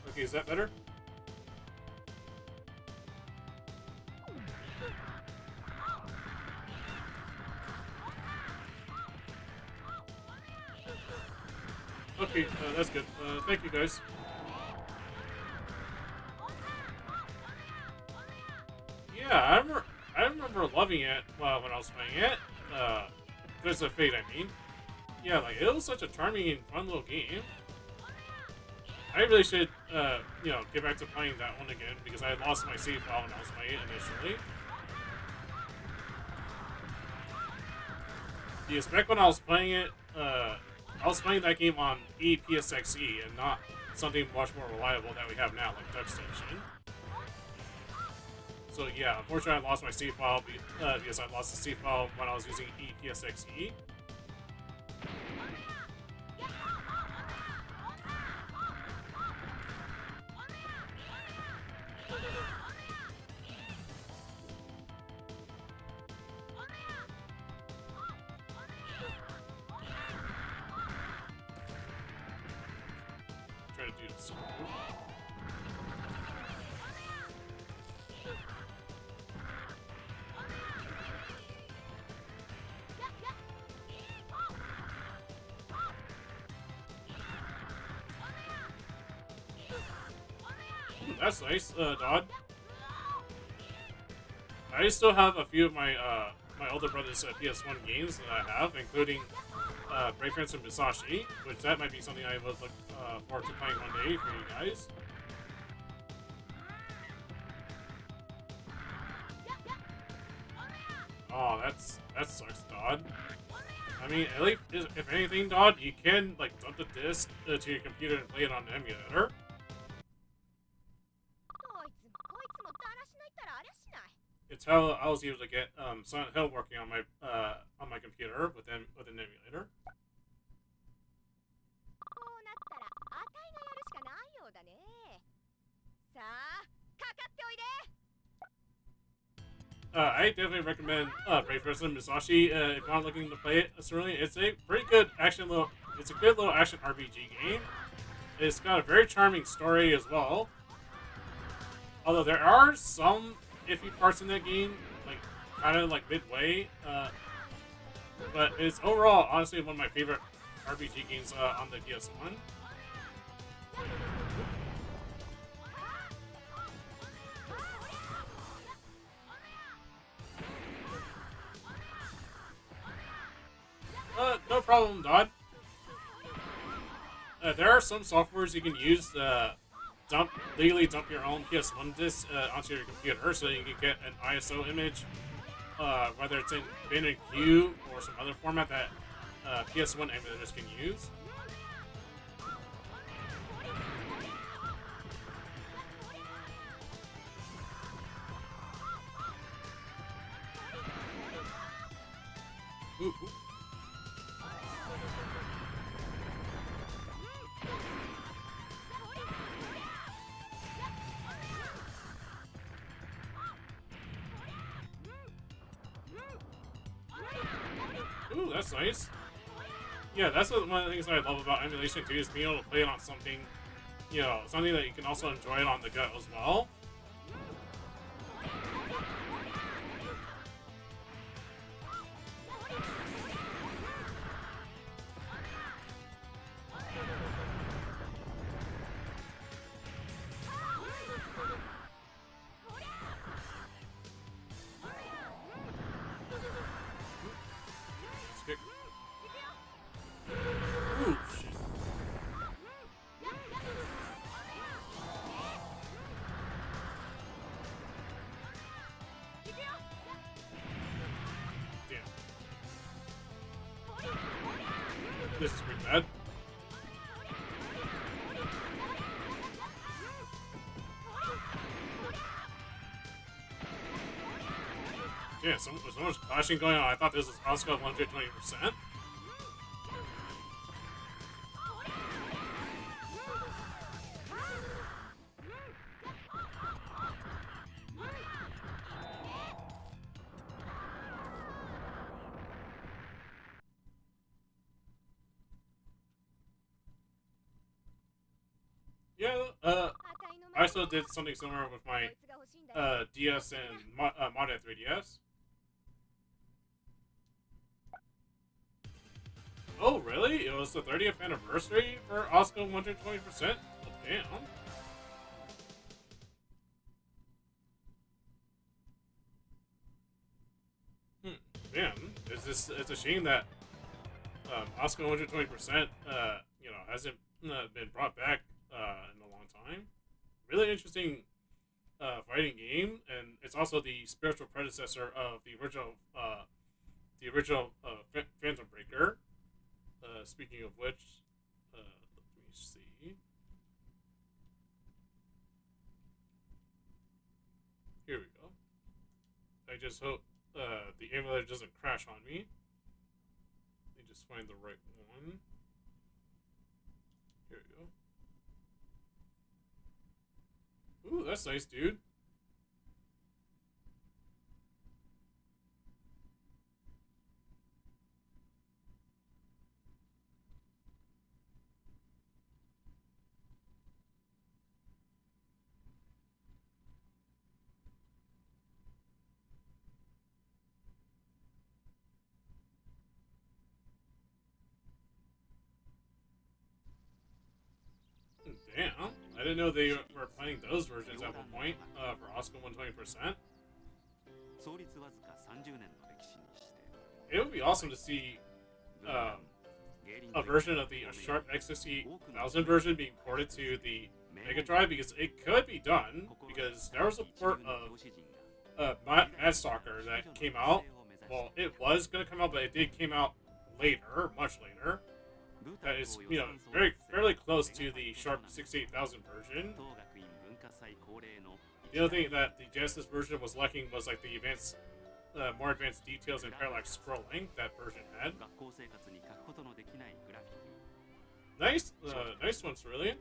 Okay, is that better? Okay, that's good. Thank you, guys. Yeah, I remember loving it when I was playing it. There's a Fate, I mean. Yeah, like, it was such a charming and fun little game. I really should, you know, get back to playing that one again because I lost my save file when I was playing it initially. Because back when I was playing it, I was playing that game on EPSXE and not something much more reliable that we have now, like DuckStation. So yeah, unfortunately I lost my save file because I lost the save file when I was using EPSXE. Try to do this. That's nice, Dodd. I still have a few of my my older brother's PS1 games that I have, including Brave Prince and Musashi, which that might be something I would look forward to playing one day for you guys. Oh, that sucks, Dodd. I mean, at least if anything, Dodd, you can like dump the disc to your computer and play it on the emulator. It's how I was able to get Silent Hill working on my computer with an emulator. I definitely recommend Brave Person Musashi if you're not looking to play it. Certainly, it's a pretty good It's a good little action RPG game. It's got a very charming story as well. Although there are some iffy parts in that game, like kind of like midway. But it's overall honestly one of my favorite RPG games on the PS1. No problem, Dodd. There are some softwares you can use to legally dump your own PS1 disc onto your computer so you can get an ISO image, whether it's in bin and Q or some other format that PS1 emulators can use. Ooh, ooh. Ooh, that's nice. Yeah, that's one of the things that I love about emulation too, is being able to play it on something, you know, something that you can also enjoy it on the go as well. Ooh, shit. Damn. This is pretty bad. Yeah, so much clashing going on. I thought this was Oscar 120%. Yeah, I also did something similar with my DS and mod at 3DS. Oh, really? It was the 30th anniversary for Oscar 120%? Oh, damn. Man, it's a shame that Oscar 120%, you know, hasn't been brought back in a long time. Really interesting fighting game, and it's also the spiritual predecessor of the original Phantom Breaker. Speaking of which, let me see. Here we go. I just hope the emulator doesn't crash on me. Let me just find the right one. Here we go. Ooh, that's nice, dude. Damn, I didn't know they were planning those versions at one point for Oscar 120%. It would be awesome to see a version of the Sharp X60000 version being ported to the Mega Drive, because it could be done, because there was a port of Mad Stalker that came out. Well, it was going to come out, but it did came out later, much later. That is, fairly close to the Sharp 68000 version. The other thing that the Genesis version was lacking was like the advanced, more advanced details and parallax scrolling that version had. Nice, nice one, Cerulean.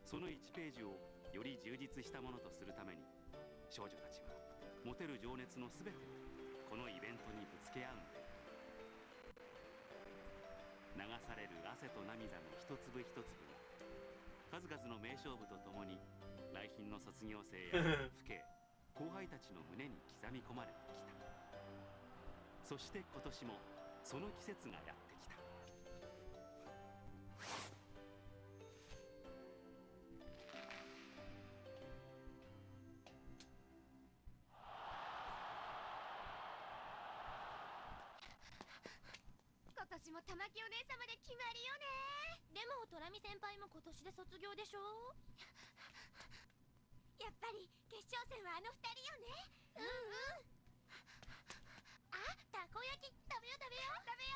その1ページをより充実したものとするために少女たちは持てる情熱のすべてをこのイベントにぶつけ合うんだ。流される汗と涙の一粒一粒が数々の名勝負とともに来賓の卒業生や父兄後輩たちの胸に刻み込まれてきた。そして今年もその季節がやってきた。今年も玉木お姉様で決まりよね。でもトラミ先輩も今年で卒業でしょ。やっぱり決勝戦はあの二人よね。うんうん。あ、たこ焼き食べよう食べよう食べよ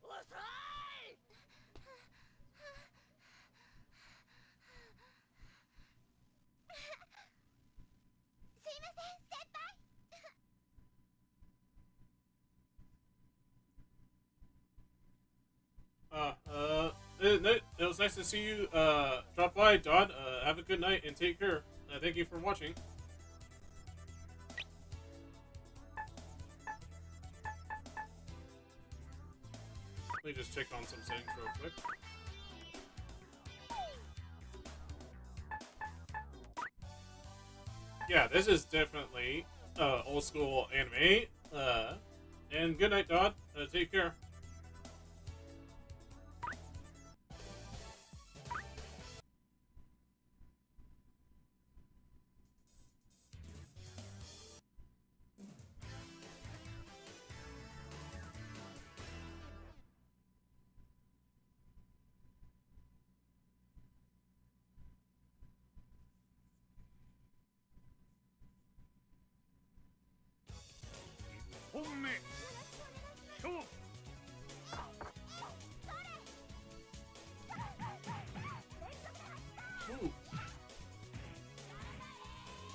う。遅い。すいません先輩。It was nice to see you drop by, Dodd. Have a good night and take care. Thank you for watching. Let me just check on some settings real quick. Yeah, this is definitely old school anime. And good night, Dodd. Take care.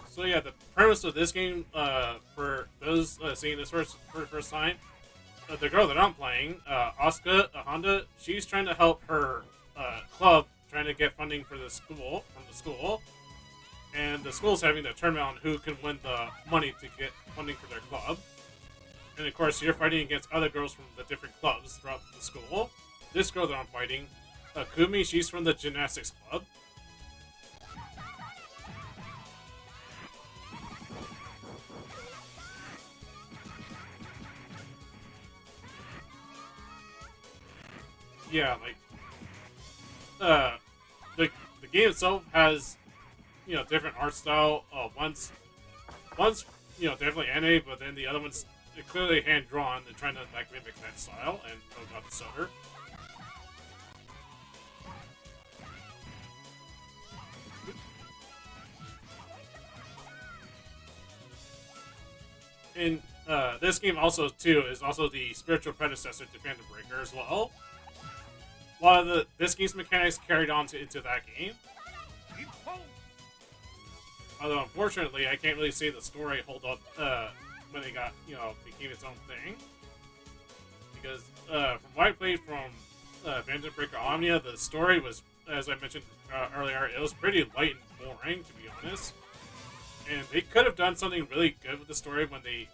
So yeah, the premise of this game, for those seeing this for the first time, the girl that I'm playing, Asuka Honda, she's trying to help her club, trying to get funding for the school from the school, and the school's having to determine on who can win the money to get funding for their club. And of course, you're fighting against other girls from the different clubs throughout the school. This girl that I'm fighting, Kumi, she's from the gymnastics club. Yeah, like the game itself has, different art style. One's definitely anime, but then the other one's clearly hand drawn. They're trying to like mimic that style and talk about the soda. And this game also too is also the spiritual predecessor to Phantom Breaker as well. A lot of this game's mechanics carried on into that game. Although unfortunately, I can't really say the story hold up when it got became its own thing. Because from what I played from Phantom Breaker Omnia, the story was, as I mentioned earlier, it was pretty light and boring, to be honest. And they could have done something really good with the story when they,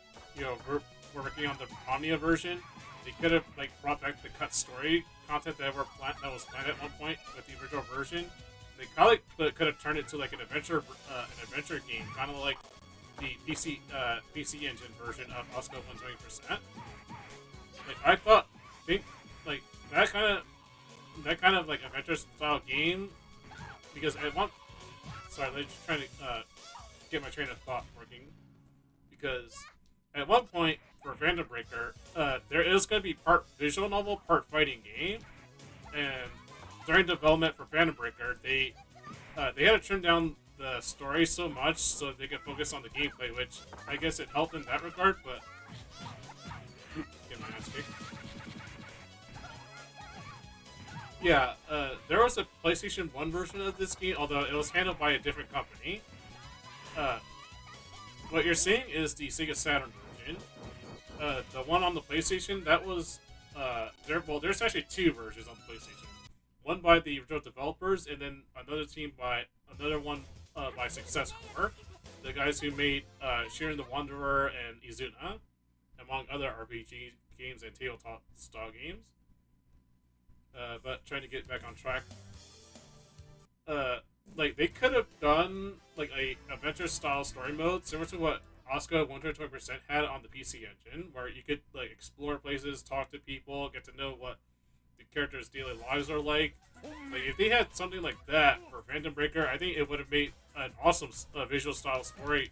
were working on the Omnia version. They could have like brought back the cut story content that was planned at one point with the original version. They probably could have turned it to like an adventure game, kind of like the PC Engine version of Oscar 120%. Like I think like that kind of like adventure style game, because at one, sorry, I'm just trying to get my train of thought working, because at one point for Phantom Breaker, there is going to be part visual novel, part fighting game, and during development for Phantom Breaker, they had to trim down the story so much so they could focus on the gameplay, which I guess it helped in that regard, but get my ass kicked. Yeah, there was a PlayStation 1 version of this game, although it was handled by a different company. What you're seeing is the Sega Saturn version. The one on the PlayStation, that was there's actually two versions on the PlayStation. One by the original developers, and then another one by Success Core, the guys who made Shiren the Wanderer and Izuna, among other RPG games and tabletop style games. But trying to get back on track. Like they could have done like a adventure style story mode similar to what Oscar 120% had on the PC Engine, where you could like explore places, talk to people, get to know what the characters' daily lives are like. Like if they had something like that for Phantom Breaker, I think it would have made an awesome visual style story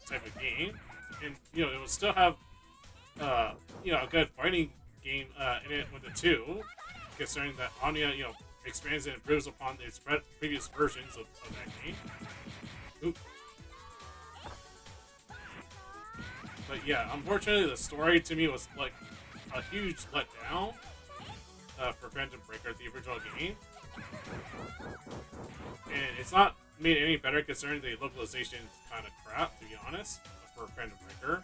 type of game, and it would still have a good fighting game in it with the two, considering that Omnia expands and improves upon its previous versions of that game. Oop. But yeah, unfortunately, the story to me was like a huge letdown for Phantom Breaker, the original game. And it's not made any better considering the localization is kind of crap, to be honest, for Phantom Breaker.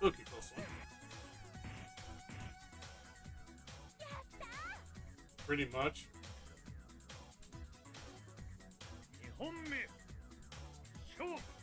Okay, close one. Pretty much. 2本目勝負 「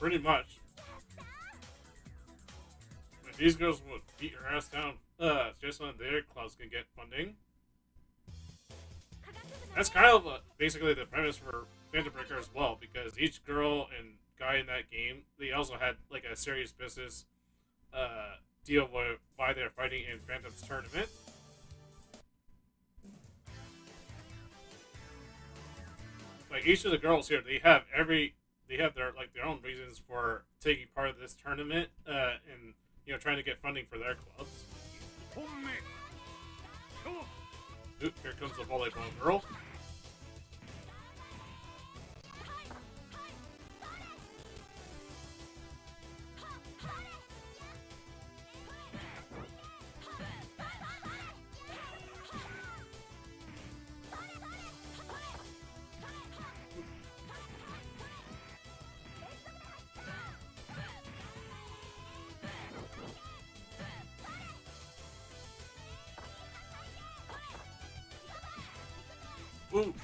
pretty much. If these girls would beat her ass down, just so their clubs can get funding. That's kind of basically the premise for Phantom Breaker as well, because each girl and guy in that game, they also had like a serious business deal with why they're fighting in Phantom's tournament. Like each of the girls here, they have their own reasons for taking part of this tournament, and you know, trying to get funding for their clubs. Oop, here comes the volleyball girl. Ooh.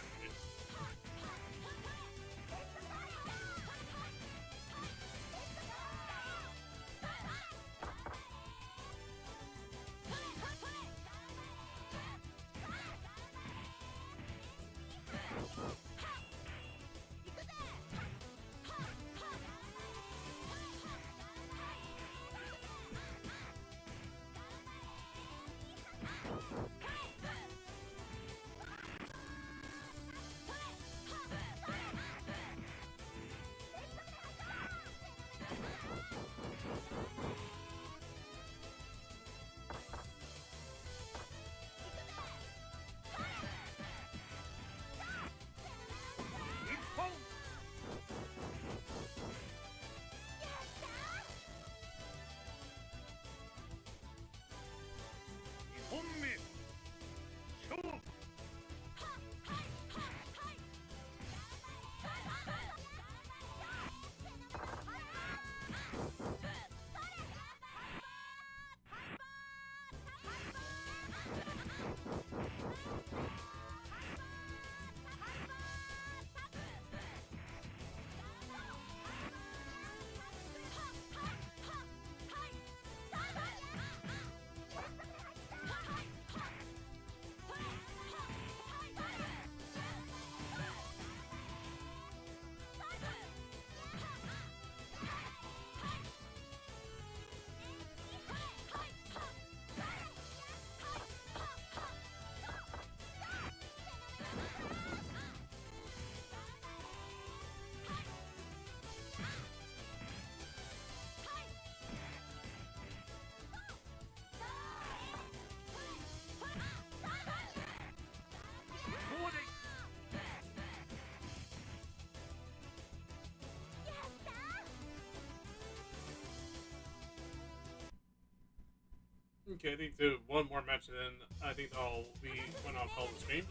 Okay, I think do one more match and then I think I'll be when I'll call the stream.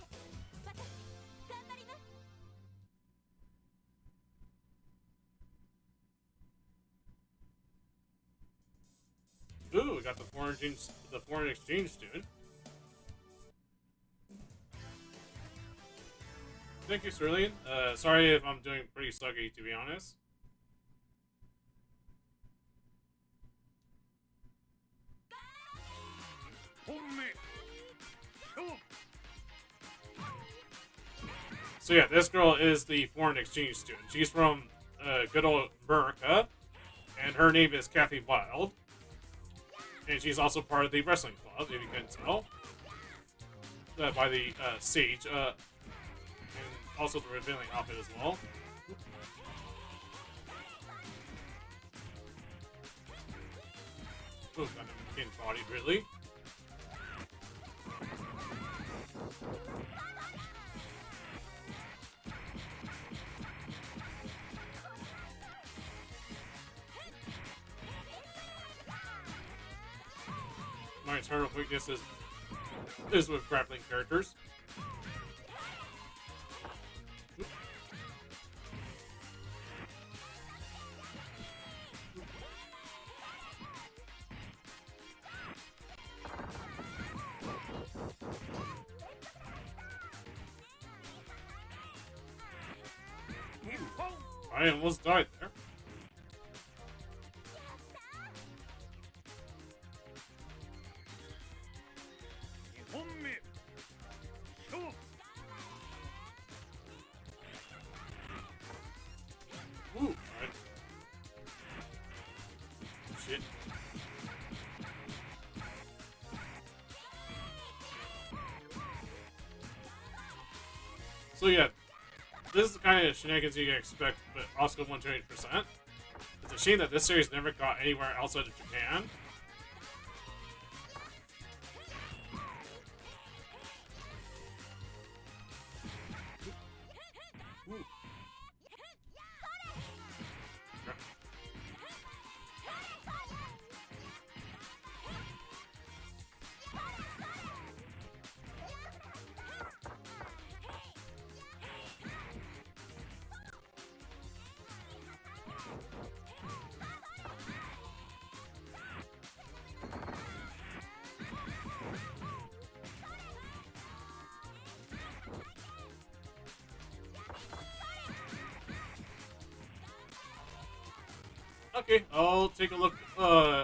Ooh, we got the foreign exchange student. Thank you, Sterling. Sorry if I'm doing pretty sucky, to be honest. So yeah, this girl is the foreign exchange student. She's from good old America, and her name is Kathy Wild. And she's also part of the wrestling club, if you couldn't tell. By the Sage, and also the revealing outfit as well. Ooh, got a skin body, really? My eternal weakness is with grappling characters. I almost died there. So yeah, this is the kind of shenanigans you can expect, but also 128%. It's a shame that this series never got anywhere outside of Japan. Ooh. Okay, I'll take a look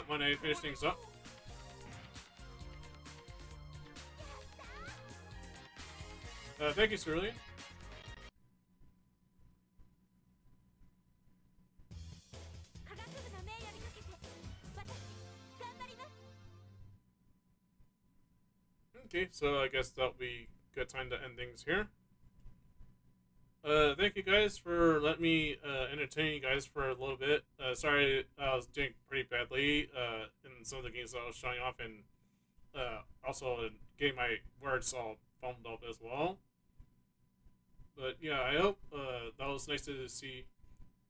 when I finish things up. Thank you, Cerulean. 科学部の名誉にかけて私頑張ります。 Okay, so I guess that'll be good time to end things here. Thank you guys for letting me entertain you guys for a little bit. Sorry I was doing pretty badly in some of the games that I was showing off, and also getting my words all foamed up as well. But yeah, I hope that was nice to see.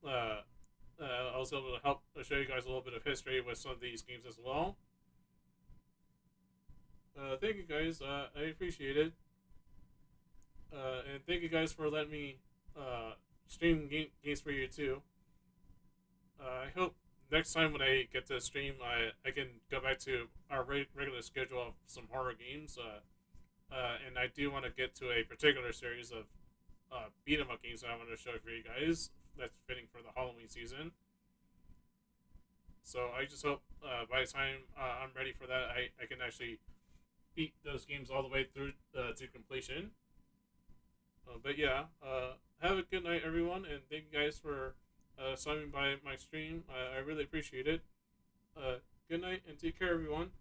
I was able to help show you guys a little bit of history with some of these games as well. Thank you guys. I appreciate it. And thank you guys for letting me stream games for you too. I hope next time when I get to stream, I can go back to our regular schedule of some horror games. And I do want to get to a particular series of beat 'em up games that I want to show for you guys. That's fitting for the Halloween season. So I just hope by the time I'm ready for that, I can actually beat those games all the way through to completion. But yeah, have a good night, everyone, and thank you guys for stopping by my stream. I really appreciate it. Good night, and take care, everyone.